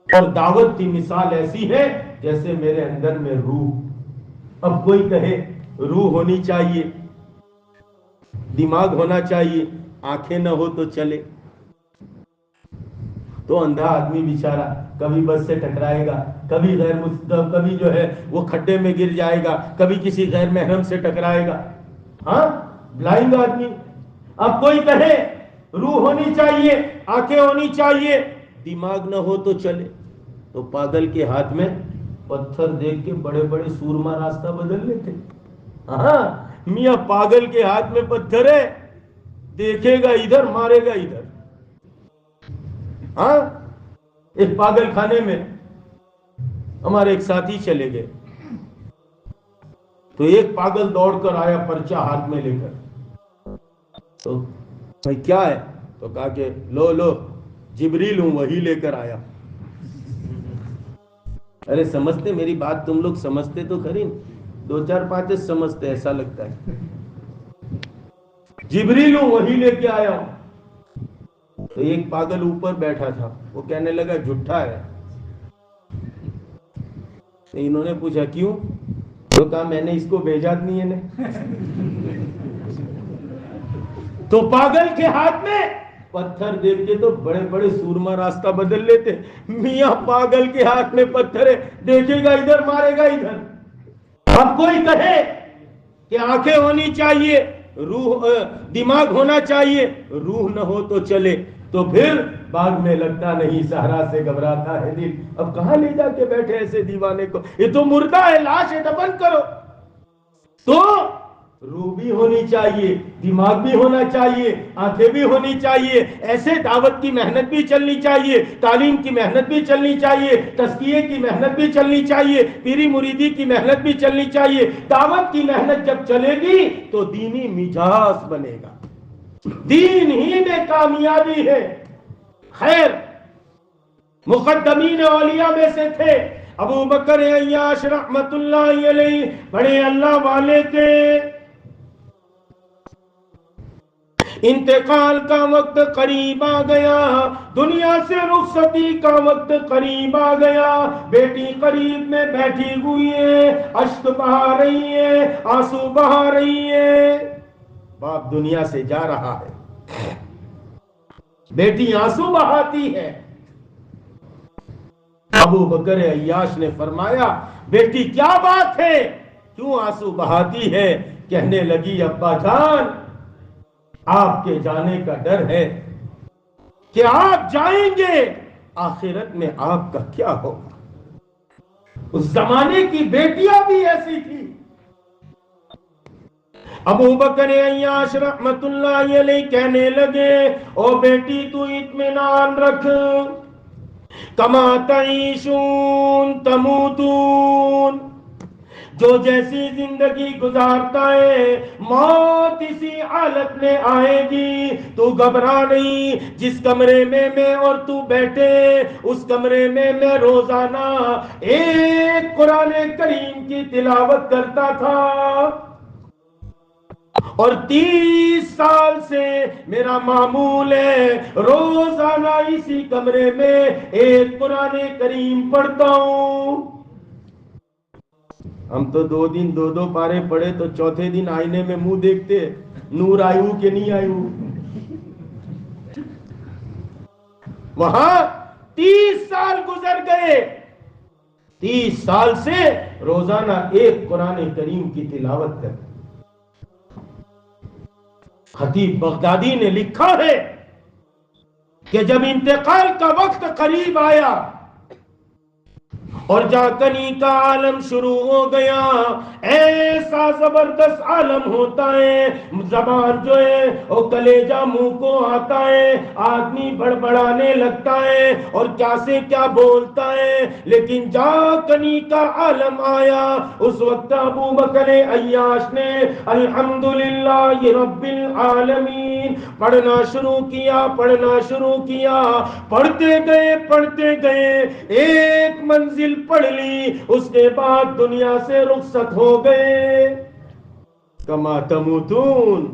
اور دعوت کی مثال ایسی ہے جیسے میرے اندر میں روح۔ اب کوئی کہے روح ہونی چاہیے، دماغ ہونا چاہیے، آنکھیں نہ ہو تو چلے، تو اندھا آدمی بیچارہ کبھی بس سے ٹکرائے گا، کبھی کبھی جو ہے وہ کھڈے میں گر جائے گا، کبھی کسی غیر محرم سے ٹکرائے گا۔ ہاں، بلائنڈ آدمی۔ اب کوئی کہے روح ہونی چاہیے، آنکھیں ہونی چاہیے، دماغ نہ ہو تو چلے، تو پاگل کے ہاتھ میں پتھر دیکھ کے بڑے بڑے سورما راستہ بدل لیتے۔ ہاں میاں، پاگل کے ہاتھ میں پتھر ہے، دیکھے گا ادھر مارے گا ادھر۔ ہاں، ایک پاگل خانے میں ہمارے ایک ساتھی چلے گئے، تو ایک پاگل دوڑ کر آیا پرچہ ہاتھ میں لے کر، تو بھائی کیا ہے؟ تو کہا کہ لو جبریل ہوں، وہی لے کر آیا۔ ارے سمجھتے میری بات؟ تم لوگ سمجھتے تو کھری، دو چار باتیں سمجھتے، ایسا لگتا ہے جبریل ہوں، وہی لے کے آیا ہوں۔ تو ایک پاگل اوپر بیٹھا تھا، وہ کہنے لگا جھوٹا ہے۔ انہوں نے پوچھا کیوں؟ تو کہا میں نے اس کو بھیجا نہیں ہے۔ تو پاگل کے ہاتھ میں پتھر دیکھ کے تو بڑے بڑے سورما راستہ بدل لیتے۔ میاں پاگل کے ہاتھ میں پتھر ہے، دیکھے گا ادھر مارے گا ادھر۔ اب کوئی کہے کہ آنکھیں ہونی چاہیے، روح، دماغ ہونا چاہیے، روح نہ ہو تو چلے، تو پھر باغ میں لگتا نہیں، صحرا سے گھبراتا ہے دل۔ اب کہاں لے جا کے بیٹھے ایسے دیوانے کو؟ یہ تو مردہ ہے، لاش ہے، دفن کرو۔ تو روح بھی ہونی چاہیے، دماغ بھی ہونا چاہیے، آنکھیں بھی ہونی چاہیے، ایسے دعوت کی محنت بھی چلنی چاہیے، تعلیم کی محنت بھی چلنی چاہیے، تزکیے کی محنت بھی چلنی چاہیے، پیری مریدی کی محنت بھی چلنی چاہیے۔ دعوت کی محنت جب چلے گی تو دینی مزاج بنے گا، دین ہی میں کامیابی ہے۔ خیر، مقدمین اولیاء میں سے تھے ابو بکر عیاش رحمت اللہ علیہ، بڑے اللہ والے تھے۔ انتقال کا وقت قریب آ گیا، دنیا سے رخصتی کا وقت قریب آ گیا، بیٹی قریب میں بیٹھی ہوئی ہے، اشک بہا رہی ہے، آنسو بہا رہی ہے، باپ دنیا سے جا رہا ہے، بیٹی آنسو بہاتی ہے۔ ابو بکر عیاش نے فرمایا بیٹی کیا بات ہے، کیوں آنسو بہاتی ہے؟ کہنے لگی ابا جان آپ کے جانے کا ڈر ہے کہ آپ جائیں گے، آخرت میں آپ کا کیا ہوگا؟ اس زمانے کی بیٹیاں بھی ایسی تھی۔ ابو بکر عیاش رحمت اللہ علیہ کہنے لگے او بیٹی تو اطمینان رکھ، کما تعیشون تموتون، جو جیسی زندگی گزارتا ہے موت اسی حالت میں آئے گی، تو گھبرا نہیں۔ جس کمرے میں میں اور تو بیٹھے اس کمرے میں میں روزانہ ایک قرآن کریم کی تلاوت کرتا تھا، اور 30 سال سے میرا معمول ہے روزانہ اسی کمرے میں ایک قرآن کریم پڑھتا ہوں۔ ہم تو 2 دن 2 پارے پڑھے تو چوتھے دن آئینے میں منہ دیکھتے نور آئیو کہ نہیں آئیو۔ وہاں 30 سال گزر گئے، 30 سال سے روزانہ ایک قرآن کریم کی تلاوت کرتے۔ خطیب بغدادی نے لکھا ہے کہ جب انتقال کا وقت قریب آیا اور جاکنی کا عالم شروع ہو گیا، ایسا زبردست عالم ہوتا ہے، زبان جو ہے وہ کلیجہ منہ کو آتا ہے، آدمی بڑبڑانے لگتا ہے اور کیا سے کیا بولتا ہے، لیکن جاکنی کا عالم آیا اس وقت ابو بکر عیاش نے الحمدللہ رب العالمین پڑھنا شروع کیا، پڑھتے گئے ایک منزل پڑھ لی، اس کے بعد دنیا سے رخصت ہو گئے۔ کما تموتون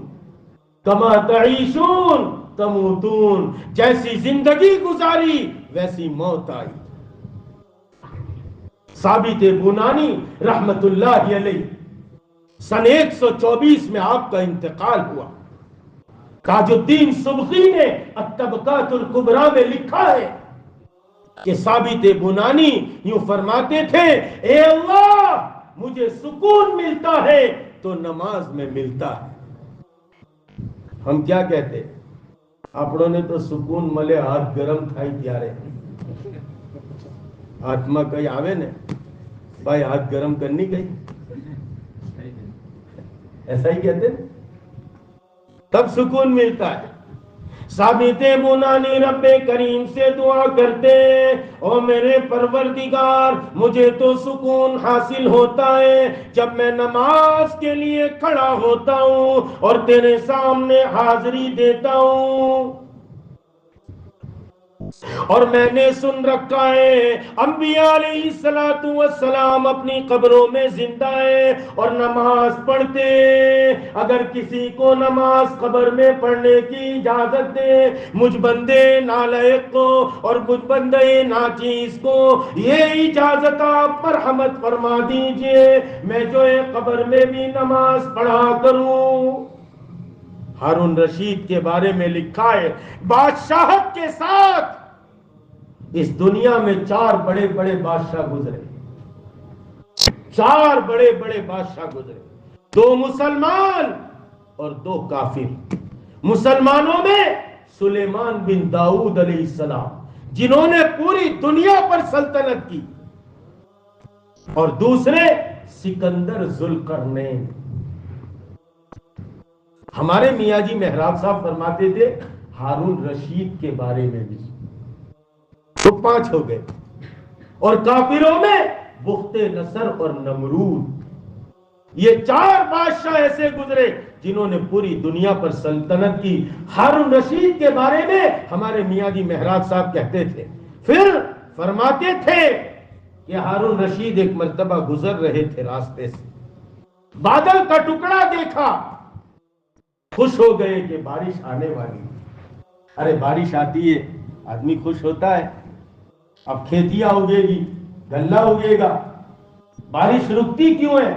کما تعیشون تموتون، جیسی زندگی گزاری ویسی موت آئی۔ ثابت بنانی رحمت اللہ علیہ سن 124 میں آپ کا انتقال ہوا۔ تاج الدین سبخی نے الطبقات الکبریٰ میں لکھا ہے کہ ثابت بنانی یوں فرماتے تھے اے اللہ مجھے سکون ملتا ہے تو نماز میں ملتا ہے۔ ہم کیا کہتے؟ اپنوں نے تو سکون ملے ہاتھ گرم تھا ہی پیارے، آتما کئی آوے نے بھائی ہاتھ گرم کرنی گئی، ایسا ہی کہتے تب سکون ملتا ہے۔ ثابت بنانی رب کریم سے دعا کرتے او میرے پروردگار مجھے تو سکون حاصل ہوتا ہے جب میں نماز کے لیے کھڑا ہوتا ہوں اور تیرے سامنے حاضری دیتا ہوں، اور میں نے سن رکھا ہے انبیاء علیہ السلام اپنی قبروں میں زندہ ہیں اور نماز پڑھتے، اگر کسی کو نماز قبر میں پڑھنے کی اجازت دے مجھ بندے نالائق کو اور مجھ بندے ناچیز کو یہ اجازت آپ مرحمت فرما دیجئے میں جو ہے قبر میں بھی نماز پڑھا کروں۔ ہارون رشید کے بارے میں لکھا ہے بادشاہت کے ساتھ اس دنیا میں 4 بڑے بڑے بادشاہ گزرے، 4 بڑے بڑے بادشاہ گزرے، 2 مسلمان اور 2 کافر۔ مسلمانوں میں سلیمان بن داؤد علیہ السلام جنہوں نے پوری دنیا پر سلطنت کی، اور دوسرے سکندر ذوالقرنین۔ ہمارے میاں جی محراب صاحب فرماتے تھے ہارون رشید کے بارے میں بھی، تو 5 ہو گئے، اور کافروں میں بخت نصر اور نمرود، یہ 4 بادشاہ ایسے گزرے جنہوں نے پوری دنیا پر سلطنت کی۔ ہارون رشید کے بارے میں ہمارے میاں جی محراب صاحب کہتے تھے، پھر فرماتے تھے کہ ہارون رشید ایک مرتبہ گزر رہے تھے راستے سے، بادل کا ٹکڑا دیکھا، خوش ہو گئے کہ بارش آنے والی۔ ارے بارش آتی ہے آدمی خوش ہوتا ہے، اب کھیتیاں اگے گی، غلہ اگے گا، بارش رکتی کیوں ہے؟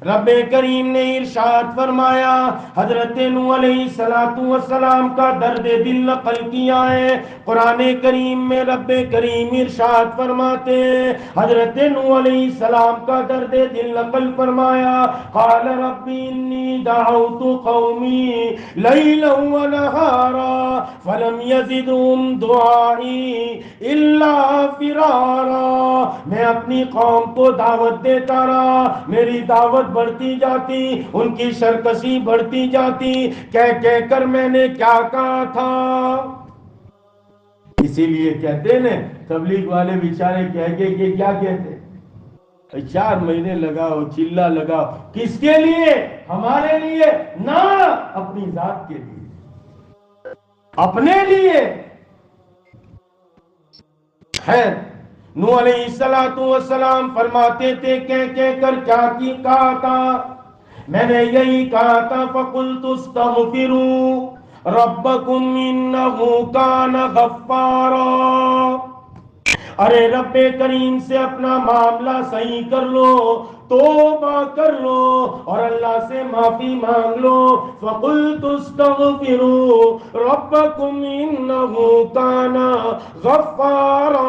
رب کریم نے ارشاد فرمایا، حضرت نوح علیہ السلام کا درد دل نقل کیا ہے قرآن کریم میں۔ رب کریم ارشاد فرماتے ہیں، حضرت نوح علیہ السلام کا درد دل نقل فرمایا، قال رب انی دعوت قومی لیلا ونہارا فلم یزدہم دعائی الا فرارا۔ میں اپنی قوم کو دعوت دیتا رہا، میری دعوت بڑھتی جاتی، ان کی سرکشی بڑھتی جاتی، کہہ کر میں نے کیا کہا تھا۔ اسی لیے کہتے ہیں نا تبلیغ والے بیچارے کہہ کے کہ کیا کہتے ہیں، 4 مہینے لگاؤ، چلہ لگاؤ، کس کے لیے؟ ہمارے لیے نہ، اپنی ذات کے لیے، اپنے لیے۔ خیر، نوح علیہ السلام فرماتے تھے کہہ کر کیا کہا تھا؟ میں نے یہی کہا تھا، فَقُلْتُ اسْتَغْفِرُوا رَبَّكُمْ إِنَّهُ كَانَ غَفَّارًا۔ ارے رب کریم سے اپنا معاملہ صحیح کر لو، توبہ کر لو اور اللہ سے معافی مانگ لو۔ فَقُلْتُ اسْتَغْفِرُوا رَبَّكُمْ إِنَّهُ كَانَ غَفَّارًا۔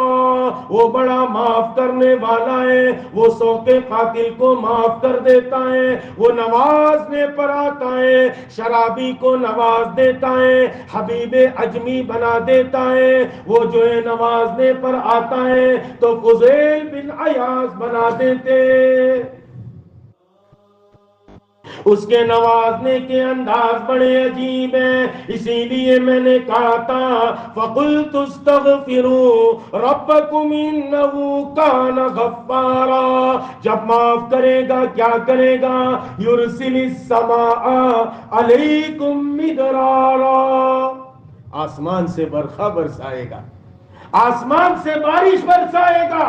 وہ بڑا معاف کرنے والا ہے، وہ 100 کے قاتل کو معاف کر دیتا ہے، وہ نوازنے پر آتا ہے، شرابی کو نواز دیتا ہے، حبیب عجمی بنا دیتا ہے، وہ جو ہے نوازنے پر آتا ہے تو فضیل بن عیاض بنا دیتے، اس کے نوازنے کے انداز بڑے عجیب ہیں۔ اسی لیے میں نے کہا تھا فَقُلْتُ اسْتَغْفِرُوا رَبَّكُمْ إِنَّهُ كَانَ غَفَّارًا۔ جب معاف کرے گا کیا کرے گا؟ يُرْسِلِ السَّمَاءَ عَلَيْكُمْ مِدْرَارًا، آسمان سے برکھا برسائے گا، آسمان سے بارش برسائے گا،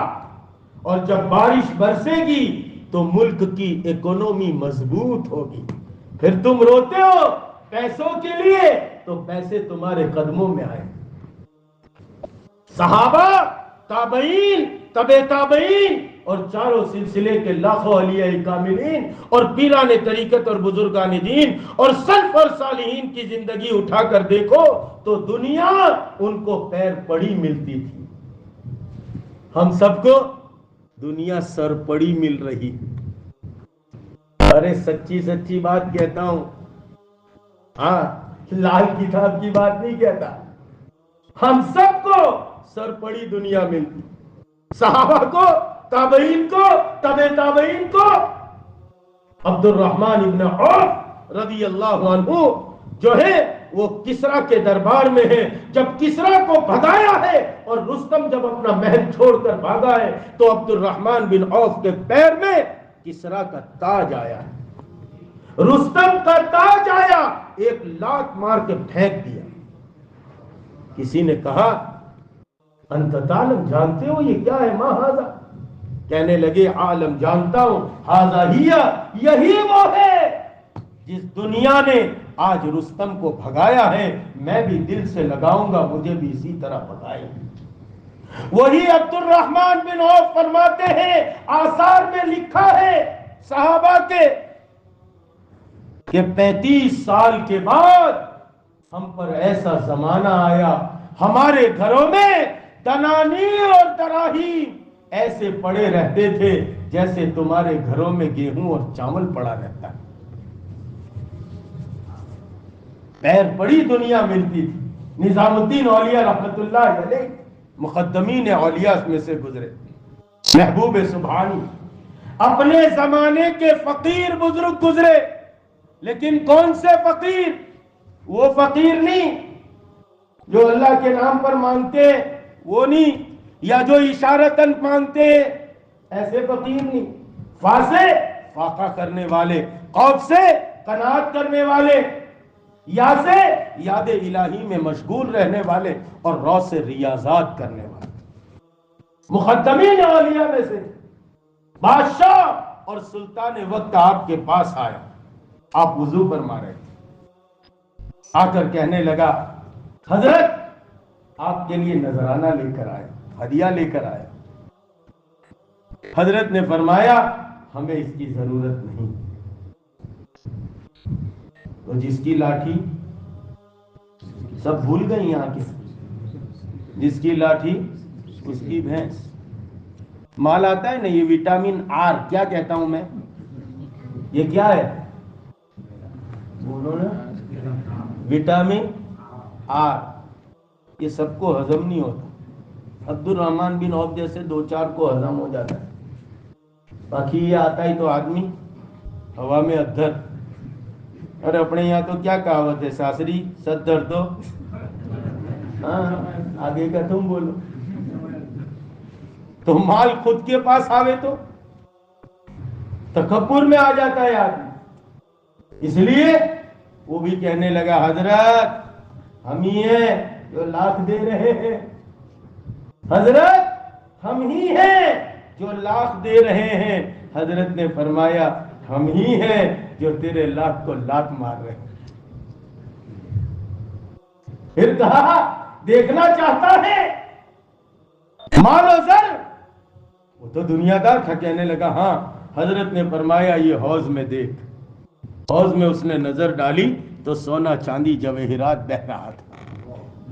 اور جب بارش برسے گی تو ملک کی اکانومی مضبوط ہوگی۔ پھر تم روتے ہو پیسوں کے لیے تو پیسے تمہارے قدموں میں آئیں۔ صحابہ، تابعین، تبع تابعین اور چاروں سلسلے کے لاکھوں اولیاء کاملین اور پیران طریقت اور بزرگان دین اور سلف اور صالحین کی زندگی اٹھا کر دیکھو تو دنیا ان کو پیر پڑی ملتی تھی، ہم سب کو دنیا سر پڑی مل رہی۔ ارے سچی بات کہتا ہوں، ہاں، لال کتاب کی بات نہیں کہتا، ہم سب کو سر پڑی دنیا ملتی، صحابہ کو، تابعین کو، تبع تابعین کو۔ عبد الرحمن ابن عوف رضی اللہ عنہ جو ہے وہ کسرا کے دربار میں ہے، جب کسرا کو بھگایا ہے اور رستم جب اپنا محل چھوڑ کر بھاگا ہے تو عبد الرحمن بن عوف کے پیر میں کسرا کا تاج آیا ہے، رستم کا تاج آیا، ایک لات مار کے پھینک دیا۔ کسی نے کہا انت تعلم، جانتے ہو یہ کیا ہے؟ ما ھذا؟ کہنے لگے عالم جانتا ہوں، ھذا ہی، یہی وہ ہے جس دنیا نے آج رستم کو بھگایا ہے، میں بھی دل سے لگاؤں گا، مجھے بھی اسی طرح بھگائے۔ وہی عبد الرحمن بن عوف فرماتے ہیں، آثار میں لکھا ہے صحابہ کے کہ 35 سال کے بعد ہم پر ایسا زمانہ آیا، ہمارے گھروں میں دنانیر اور دراہیم ایسے پڑے رہتے تھے جیسے تمہارے گھروں میں گیہوں اور چاول پڑا رہتا ہے، پیر پڑی دنیا ملتی تھی۔ نظام الدین اولیاء رحمت اللہ علیہ مقدمین اولیاء میں سے گزرے، محبوب سبحانی اپنے زمانے کے فقیر بزرگ گزرے، لیکن کون سے فقیر؟ وہ فقیر نہیں جو اللہ کے نام پر مانگتے وہ نہیں، یا جو اشارتاً مانگتے ایسے فقیر نہیں، فا سے فاقہ کرنے والے، قوف سے قناعت کرنے والے، یا سے یاد الہی میں مشغول رہنے والے، اور رو سے ریاضات کرنے والے۔ مقدمین اولیاء میں سے بادشاہ اور سلطان وقت آپ کے پاس آیا، آپ وضو فرما رہے تھے، آ کر کہنے لگا حضرت آپ کے لیے نذرانہ لے کر آئے، ہدیہ لے کر آئے۔ حضرت نے فرمایا ہمیں اس کی ضرورت نہیں، تو جس کی لاٹھی، سب بھول گئی یہاں کے، جس کی لاٹھی اس کی بھینس. مال آتا ہے نا یہ وٹامن آر، کیا کہتا ہوں میں، یہ کیا ہے بولو نا، وٹامن آر. یہ سب کو ہضم نہیں ہوتا. عبد الرحمن بن عوف جیسے دو چار کو ہضم ہو جاتا ہے، باقی یہ آتا ہی تو آدمی ہوا میں ادھر. اور اپنے یہاں تو کیا کہاوت ہے، ساسری ست درد ہو، ہاں آگے کا تم بولو. تو مال خود کے پاس آوے تو تکبر میں آ جاتا ہے آدمی. اس لیے وہ بھی کہنے لگا حضرت ہم ہی ہیں جو لاکھ دے رہے ہیں، حضرت ہم ہی ہیں جو لاکھ دے رہے ہیں. حضرت نے فرمایا ہم ہی ہیں جو تیرے لاکھ کو لاکھ مار رہے ہیں. پھر کہا دیکھنا چاہتا ہے مال و زر؟ وہ تو دنیا دار تھا. کہنے لگا ہاں. حضرت نے فرمایا یہ حوض میں دیکھ. حوض میں اس نے نظر ڈالی تو سونا چاندی جواہرات بہہ رہا تھا.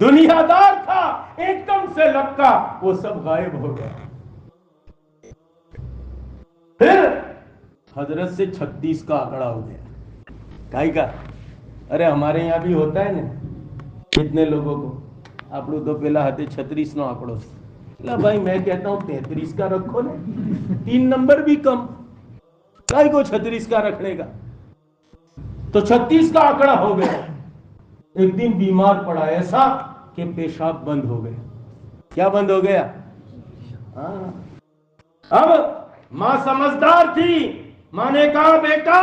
دنیا دار تھا، ایک دم سے لپکا، وہ سب غائب ہو گیا. پھر حضرت سے 36 کا آنکڑا ہو گیا. کائی کا؟ ارے ہمارے یہاں بھی ہوتا ہے نا، کتنے لوگوں کو آپ لوگ تو پہلا ہاتھے 36 نو آنکڑوں سے. بھائی میں کہتا ہوں 33 کا رکھو نا، 3 نمبر بھی کم، کائی کو 36 کا رکھنے کا. تو 36 کا آنکڑا ہو گیا. ایک دن بیمار پڑا، ایسا کہ پیشاب بند ہو گیا. کیا بند ہو گیا؟ اب ماں سمجھدار تھی، ماں نے کہا بیٹا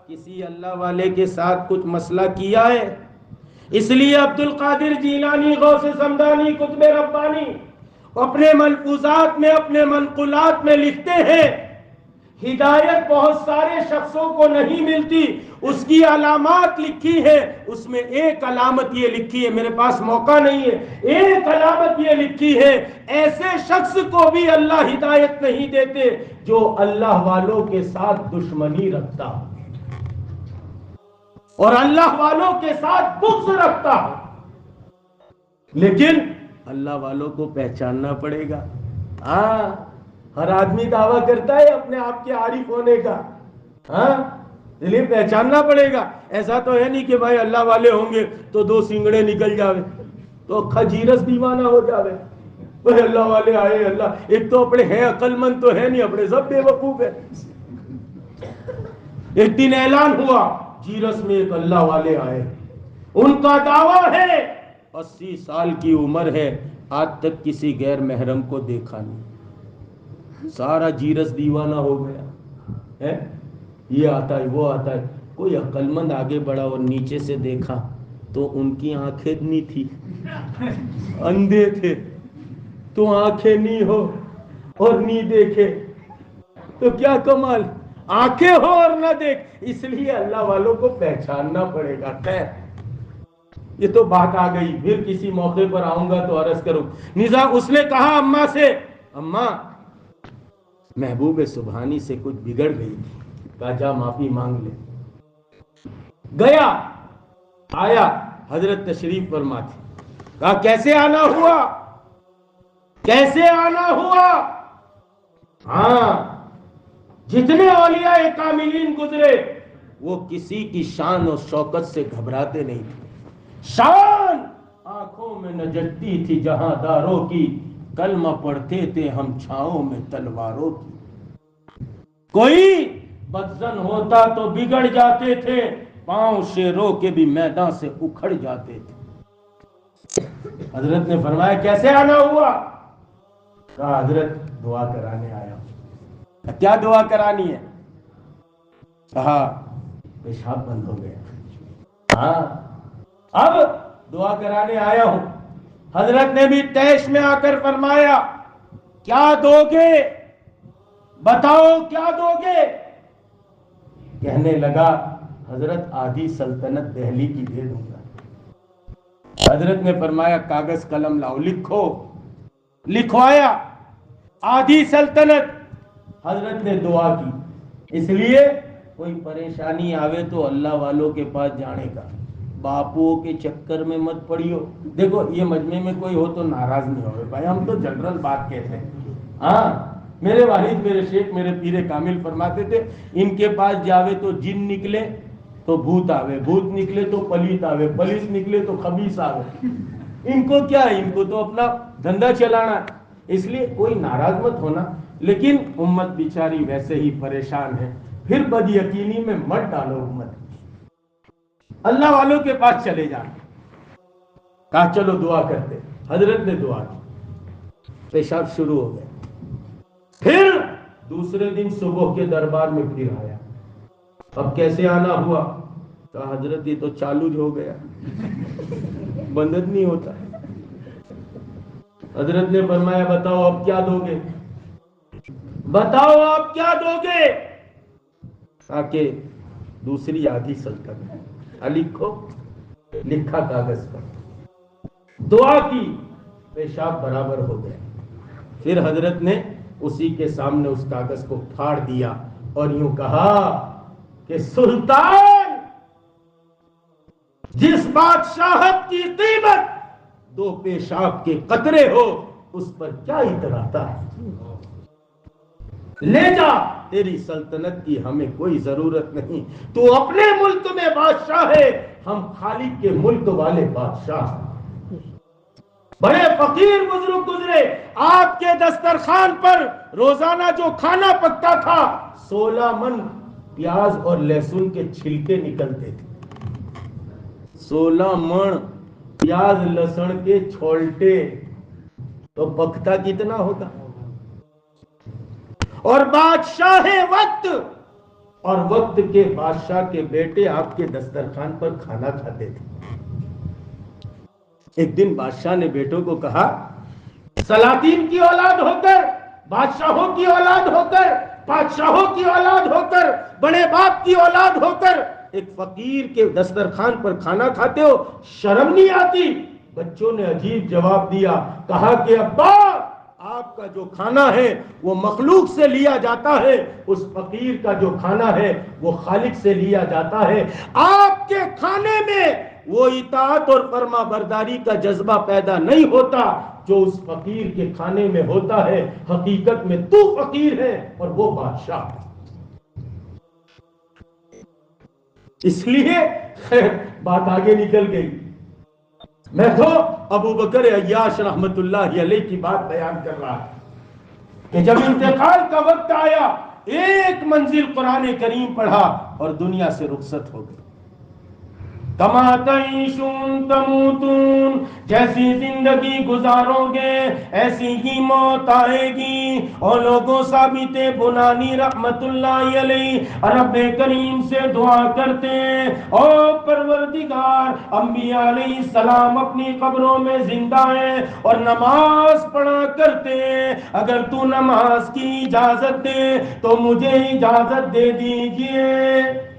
کسی اللہ والے کے ساتھ کچھ مسئلہ کیا ہے. اس لیے عبد القادر جیلانی غوث سمدانی قطب ربانی اپنے ملفوظات میں، اپنے منقولات میں لکھتے ہیں ہدایت بہت سارے شخصوں کو نہیں ملتی، اس کی علامات لکھی ہے. اس میں ایک علامت یہ لکھی ہے، میرے پاس موقع نہیں ہے، ایک علامت یہ لکھی ہے ایسے شخص کو بھی اللہ ہدایت نہیں دیتے جو اللہ والوں کے ساتھ دشمنی رکھتا اور اللہ والوں کے ساتھ بغض رکھتا. لیکن اللہ والوں کو پہچاننا پڑے گا. ہاں ہر آدمی دعویٰ کرتا ہے اپنے آپ کے عارف ہونے کا، ہاں اس لیے پہچاننا پڑے گا. ایسا تو ہے نہیں کہ بھائی اللہ والے ہوں گے تو 2 سنگڑے نکل جاوے تو کھجیرس دیوانہ ہو جاوے. بھائی اللہ والے آئے، اللہ ایک تو اپنے ہیں عقل مند تو ہے نہیں، اپنے سب بے وقوف ہے. ایک دن اعلان ہوا جیرس میں ایک اللہ والے آئے، ان کا دعویٰ ہے 80 سال کی عمر ہے، آج تک کسی غیر محرم کو دیکھا نہیں. سارا جیرس دیوانہ ہو گیا ہے، یہ آتا ہے وہ آتا ہے. کوئی عقل مند آگے بڑھا اور نیچے سے دیکھا تو ان کی آنکھیں نہیں تھی، اندھے تھے. تو آنکھیں نہیں ہو اور نہیں دیکھے تو کیا کمال، آنکھیں ہو اور نہ دیکھ. اس لیے اللہ والوں کو پہچاننا پڑے گا. خیر یہ تو بات آ گئی، پھر کسی موقع پر آؤں گا تو عرض کروں. نظام اس نے کہا اماں سے، اماں محبوب سبحانی سے کچھ بگڑ گئی تھی. کہا جا معافی مانگ لے. گیا، آیا، حضرت تشریف فرما تھے. کہا کیسے آنا ہوا، کیسے آنا ہوا؟ ہاں جتنے اولیاء کاملین گزرے وہ کسی کی شان اور شوکت سے گھبراتے نہیں تھے. شان آنکھوں میں نجٹتی تھی جہاں داروں کی، کلمہ پڑھتے تھے ہم چھاؤں میں تلواروں کی. کوئی بدزن ہوتا تو بگڑ جاتے تھے، پاؤں شیروں کے بھی میدان سے اکھڑ جاتے تھے. حضرت نے فرمایا کیسے آنا ہوا؟ کہا حضرت دعا کرانے آیا ہوں. کیا دعا کرانی ہے؟ کہا پیشاب بند ہو گیا. ہاں اب دعا کرانے آیا ہوں. حضرت نے بھی تیش میں آ کر فرمایا کیا دو گے، بتاؤ کیا دو گے؟ کہنے لگا حضرت آدھی سلطنت دہلی کی دے دوں گا. حضرت نے فرمایا کاغذ قلم لاؤ، لکھو. لکھوایا آدھی سلطنت. حضرت نے دعا کی. اس لیے کوئی پریشانی آوے تو اللہ والوں کے پاس جانے کا، باپوؤں کے چکر میں مت پڑیو۔ دیکھو یہ مجمع میں کوئی ہو تو ناراض نہیں ہوئے بھائی، ہم تو جنرل بات کہتے ہیں۔ ہاں میرے والد میرے شیخ میرے پیر کامل فرماتے تھے ان کے پاس جاوے تو جن نکلے تو بھوت آوے، بھوت نکلے تو پلیت آوے، پلیت نکلے تو خبیث آوے۔ ان کو کیا ہے، ان کو تو اپنا دھندا چلانا ہے، اس لیے کوئی ناراض مت ہونا، لیکن امت بیچاری ویسے ہی پریشان ہے، پھر بد یقینی میں مت ڈالو امت، اللہ والوں کے پاس چلے جانا۔ کہا چلو دعا کرتے، حضرت نے دعا کی، پیشاب شروع ہو گیا۔ پھر دوسرے دن صبح کے دربار میں پھر آیا، اب کیسے آنا ہوا؟ کہا حضرت یہ تو چالو ہو گیا، بندت نہیں ہوتا۔ حضرت نے فرمایا بتاؤ اب کیا دو گے، بتاؤ آپ کیا دو گے؟ تاکہ دوسری آدھی سلطنت لکھو، لکھا کاغذ پر، دعا کی، پیشاب برابر ہو گیا۔ پھر حضرت نے اسی کے سامنے اس کاغذ کو پھاڑ دیا اور یوں کہا کہ سلطان، جس بادشاہت کی قیمت 2 پیشاب کے قطرے ہو اس پر کیا اتراتا ہے؟ لے جا، تیری سلطنت کی ہمیں کوئی ضرورت نہیں، تو اپنے ملک میں بادشاہ ہے، ہم خالق کے ملک والے بادشاہ ہیں۔ بڑے فقیر بزرگ گزرے، آپ کے دسترخوان پر روزانہ جو کھانا پکتا تھا 16 من پیاز اور لہسن کے چھلکے نکلتے تھے، 16 من پیاز لہسن کے چھولٹے، تو پکتا کتنا ہوتا؟ اور بادشاہ وقت اور وقت کے بادشاہ کے بیٹے آپ کے دسترخوان پر کھانا کھاتے تھے۔ ایک دن بادشاہ نے بیٹوں کو کہا، سلاطین کی اولاد ہو کر، بادشاہوں کی اولاد ہو کر، بادشاہوں کی اولاد ہو کر، بڑے باپ کی اولاد ہو کر ایک فقیر کے دسترخوان پر کھانا کھاتے ہو، شرم نہیں آتی؟ بچوں نے عجیب جواب دیا، کہا کہ ابا آپ کا جو کھانا ہے وہ مخلوق سے لیا جاتا ہے، اس فقیر کا جو کھانا ہے وہ خالق سے لیا جاتا ہے۔ آپ کے کھانے میں وہ اطاعت اور فرما برداری کا جذبہ پیدا نہیں ہوتا جو اس فقیر کے کھانے میں ہوتا ہے۔ حقیقت میں تو فقیر ہے اور وہ بادشاہ ہے۔ اس لیے خیر بات آگے نکل گئی، میں تو ابو بکر عیاش رحمت اللہ علیہ کی بات بیان کر رہا کہ جب انتقال کا وقت آیا، ایک منزل قرآن کریم پڑھا اور دنیا سے رخصت ہو گئی۔ کما تعیشون تموتون، جیسی زندگی گزارو گے ایسی ہی موت آئے گی۔ اور لوگوں ثابت بنانی رحمت اللہ علیہ رب کریم سے دعا کرتے ہیں، او پروردگار، انبیاء علیہ السلام اپنی قبروں میں زندہ ہیں اور نماز پڑھا کرتے ہیں، اگر تو نماز کی اجازت دے تو مجھے اجازت دے دیجئے۔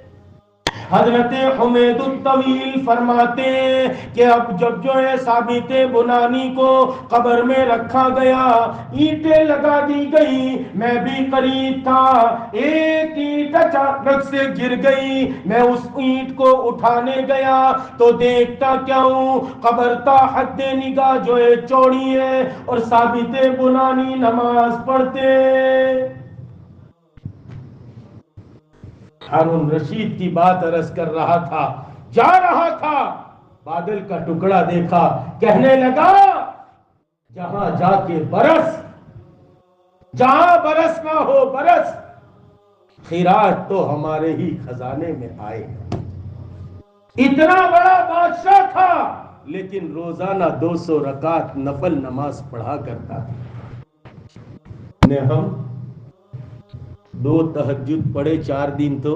حضرت حمید الطویل فرماتے ہیں کہ اب جب جو ہے ثابت بنانی کو قبر میں رکھا گیا، اینٹیں لگا دی گئی، میں بھی قریب تھا، ایک اینٹ اچانک سے گر گئی، میں اس اینٹ کو اٹھانے گیا تو دیکھتا کیا ہوں، قبر تا حد نگاہ جو ہے چوڑی ہے اور ثابت بنانی نماز پڑھتے۔ ہارون رشید کی بات عرض کر رہا تھا، جا رہا تھا، بادل کا ٹکڑا دیکھا، کہنے لگا جہاں جا کے برس، جہاں برسنا ہو برس، خراج تو ہمارے ہی خزانے میں آئے۔ اتنا بڑا بادشاہ تھا لیکن روزانہ 200 رکعت نفل نماز پڑھا کرتا تھا۔ ہم 2 تہجد پڑھے 4 دن تو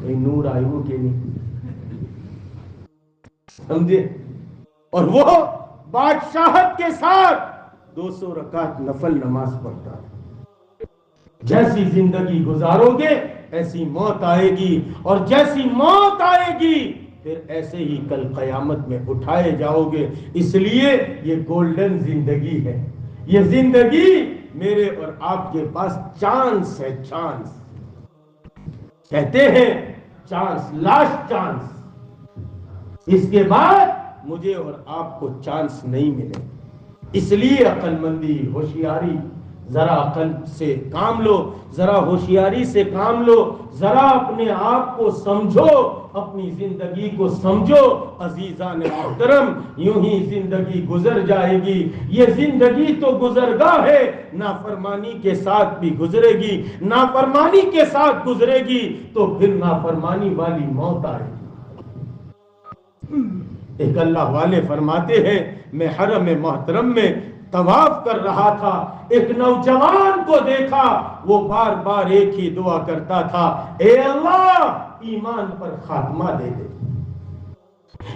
نور آئے ہو کہ نہیں، سمجھے؟ اور وہ بادشاہت کے ساتھ 200 رکعت نفل نماز پڑھتا ہے۔ جیسی زندگی گزارو گے ایسی موت آئے گی، اور جیسی موت آئے گی پھر ایسے ہی کل قیامت میں اٹھائے جاؤ گے۔ اس لیے یہ گولڈن زندگی ہے، یہ زندگی میرے اور آپ کے پاس چانس ہے، چانس۔ کہتے ہیں چانس، لاسٹ چانس، اس کے بعد مجھے اور آپ کو چانس نہیں ملے. اس لیے عقل مندی، ہوشیاری، ذرا عقل سے کام لو، ذرا ہوشیاری سے کام لو، ذرا اپنے آپ کو سمجھو، اپنی زندگی کو سمجھو. عزیزان محترم، یوں ہی زندگی گزر جائے گی. یہ زندگی تو گزرگاہ ہے، نافرمانی کے ساتھ بھی گزرے گی. نافرمانی کے ساتھ گزرے گی تو پھر نافرمانی والی موت آئے گی. ایک اللہ والے فرماتے ہیں میں حرم محترم میں طواف کر رہا تھا، ایک نوجوان کو دیکھا، وہ بار بار ایک ہی دعا کرتا تھا، اے اللہ ایمان پر خاتمہ دے دے.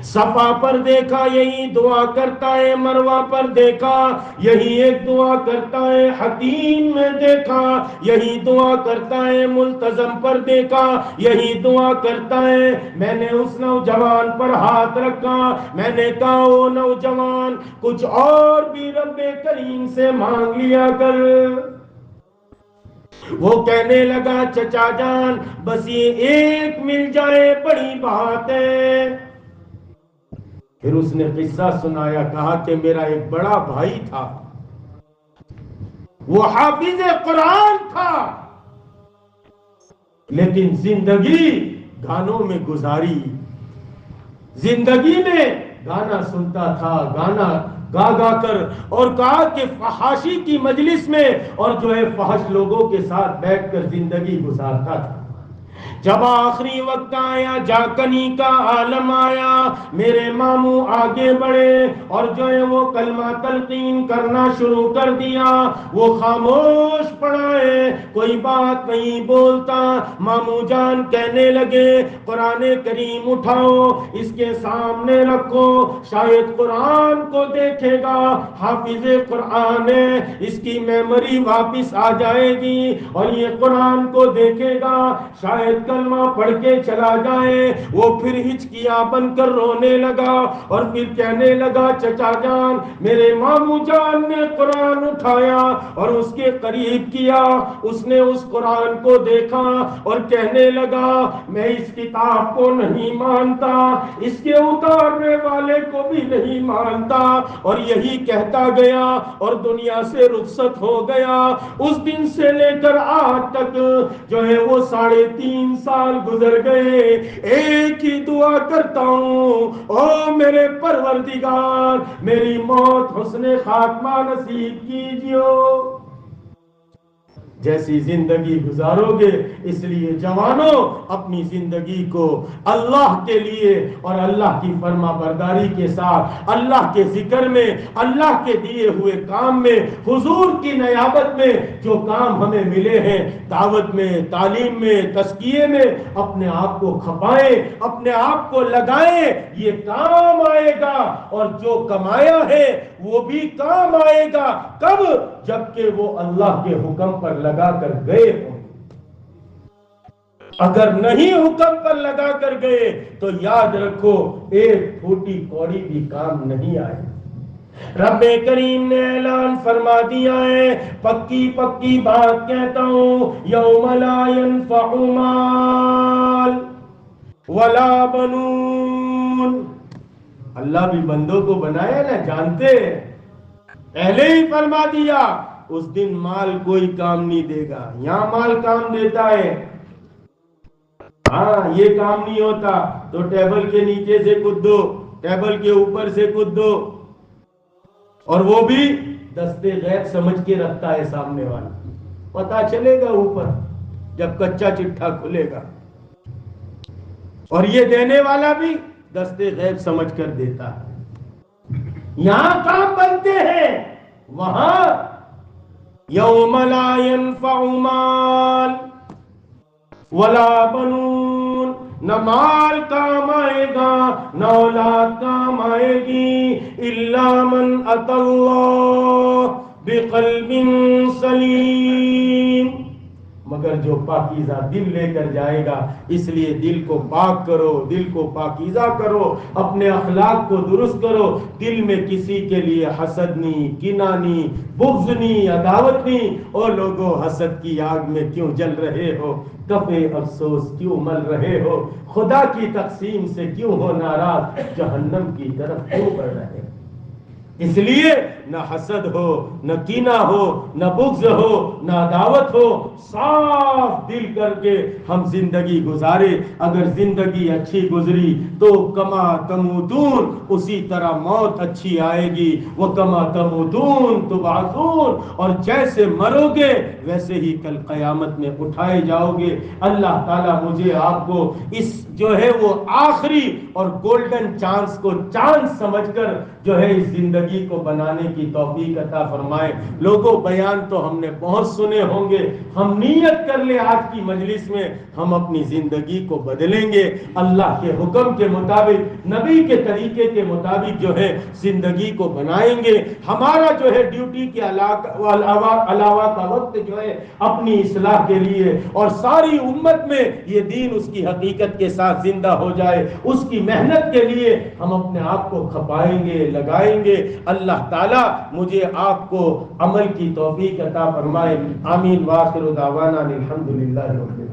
صفا پر دیکھا یہی دعا کرتا ہے، مروہ پر دیکھا یہی ایک دعا کرتا ہے، حتیم میں دیکھا یہی دعا کرتا ہے، ملتزم پر دیکھا یہی دعا کرتا ہے. میں نے اس نوجوان پر ہاتھ رکھا، میں نے کہا او نوجوان کچھ اور بھی رب کریم سے مانگ لیا کر. وہ کہنے لگا چچا جان بس یہ ایک مل جائے بڑی بات ہے. پھر اس نے قصہ سنایا، کہا کہ میرا ایک بڑا بھائی تھا، وہ حافظ قرآن تھا، لیکن زندگی گانوں میں گزاری. زندگی میں گانا سنتا تھا، گانا گا گا کر، اور کہا کہ فحاشی کی مجلس میں اور جو ہے فحش لوگوں کے ساتھ بیٹھ کر زندگی گزارتا تھا. جب آخری وقت آیا، جاکنی کا عالم آیا، میرے ماموں آگے بڑھے اور جو ہے وہ کلمہ تلقین کرنا شروع کر دیا. وہ خاموش پڑا ہے، کوئی بات نہیں بولتا. ماموں جان کہنے لگے قرآن کریم اٹھاؤ، اس کے سامنے رکھو، شاید قرآن کو دیکھے گا، حافظ قرآن ہے، اس کی میموری واپس آ جائے گی اور یہ قرآن کو دیکھے گا، شاید کلمہ پڑھ کے چلا جائے. وہ پھر ہچکیاں بن کر رونے لگا اور پھر کہنے لگا چچا جان میرے ماموں جان نے قرآن اٹھایا اور اس کے قریب کیا، اس نے اس قرآن کو دیکھا اور کہنے لگا میں اس کتاب کو نہیں مانتا، اس کے اتارنے والے کو بھی نہیں مانتا، اور یہی کہتا گیا اور دنیا سے رخصت ہو گیا. اس دن سے لے کر آج تک جو ہے وہ 3.5 سال گزر گئے. ایک ہی دعا کرتا ہوں، او میرے پروردگار میری موت حسن خاتمہ نصیب کیجیو. جیسی زندگی گزارو گے، اس لیے جوانوں اپنی زندگی کو اللہ کے لیے اور اللہ کی فرما برداری کے ساتھ، اللہ کے ذکر میں، اللہ کے دیے ہوئے کام میں، حضور کی نیابت میں جو کام ہمیں ملے ہیں، دعوت میں، تعلیم میں، تزکیے میں، اپنے آپ کو کھپائیں، اپنے آپ کو لگائیں. یہ کام آئے گا اور جو کمایا ہے وہ بھی کام آئے گا. کب؟ جبکہ وہ اللہ کے حکم پر لگا کر گئے ہوں. اگر نہیں حکم پر لگا کر گئے تو یاد رکھو ایک پھوٹی کوڑی بھی کام نہیں آئے. رب کریم نے اعلان فرما دیا ہے، پکی پکی بات کہتا ہوں، یوم لا ينفع مال ولا بنون. اللہ بھی بندوں کو بنایا نا، جانتے ہیں، پہلے ہی فرما دیا اس دن مال کوئی کام نہیں دے گا. یہاں مال کام دیتا ہے، ہاں یہ کام نہیں ہوتا تو ٹیبل کے نیچے سے کود دو، ٹیبل کے اوپر سے کود دو، اور وہ بھی دستے غیب سمجھ کے رکھتا ہے سامنے والا، پتا چلے گا اوپر جب کچا چٹھا کھلے گا. اور یہ دینے والا بھی دستے غیب سمجھ کر دیتا ہے. یہاں کام بنتے ہیں، وہاں یوم لا ينفع مال ولا بنون، نہ مال کام آئے گا نہ اولاد کام آئے گی، الا من اتى الله بقلب سلیم، مگر کر جو پاکیزہ دل لے کر جائے گا۔ اس لیے دل کو پاک کرو، دل کو پاکیزہ کرو، اپنے اخلاق کو درست کرو، دل میں کسی کے لیے حسد نہیں، کینہ نہیں، بغض نہیں، عداوت نہیں۔ اور لوگوں، حسد کی آگ میں کیوں جل رہے ہو؟ کفے افسوس کیوں مل رہے ہو؟ خدا کی تقسیم سے کیوں ہو ناراض؟ جہنم کی طرف کیوں بڑھ رہے ہو؟ اس لیے نہ حسد ہو، نہ کینہ ہو، نہ بغض ہو، نہ عداوت ہو، صاف دل کر کے ہم زندگی گزارے۔ اگر زندگی اچھی گزری تو کما تموتون، اسی طرح موت اچھی آئے گی۔ وَكَمَا تَمُوتُونَ تُبْعَثُونَ، اور جیسے مرو گے ویسے ہی کل قیامت میں اٹھائے جاؤ گے۔ اللہ تعالیٰ مجھے آپ کو اس جو ہے وہ آخری اور گولڈن چانس کو چانس سمجھ کر جو ہے اس زندگی کو بنانے کی توفیق عطا فرمائے۔ لوگوں، بیان تو ہم نے بہت سنے ہوں گے، ہم نیت کر لیں آج کی مجلس میں ہم اپنی زندگی کو بدلیں گے، اللہ کے حکم کے مطابق، نبی کے طریقے کے مطابق جو ہے زندگی کو بنائیں گے۔ ہمارا جو ہے ڈیوٹی کے علاوہ کا وقت جو ہے اپنی اصلاح کے لیے، اور ساری امت میں یہ دین اس کی حقیقت کے ساتھ زندہ ہو جائے، اس کی محنت کے لیے ہم اپنے آپ کو کھپائیں گے، لگائیں گے۔ اللہ تعالیٰ مجھے آپ کو عمل کی توفیق عطا فرمائے۔ آمین۔ وآخر دعوانا الحمدللہ رب العالمین۔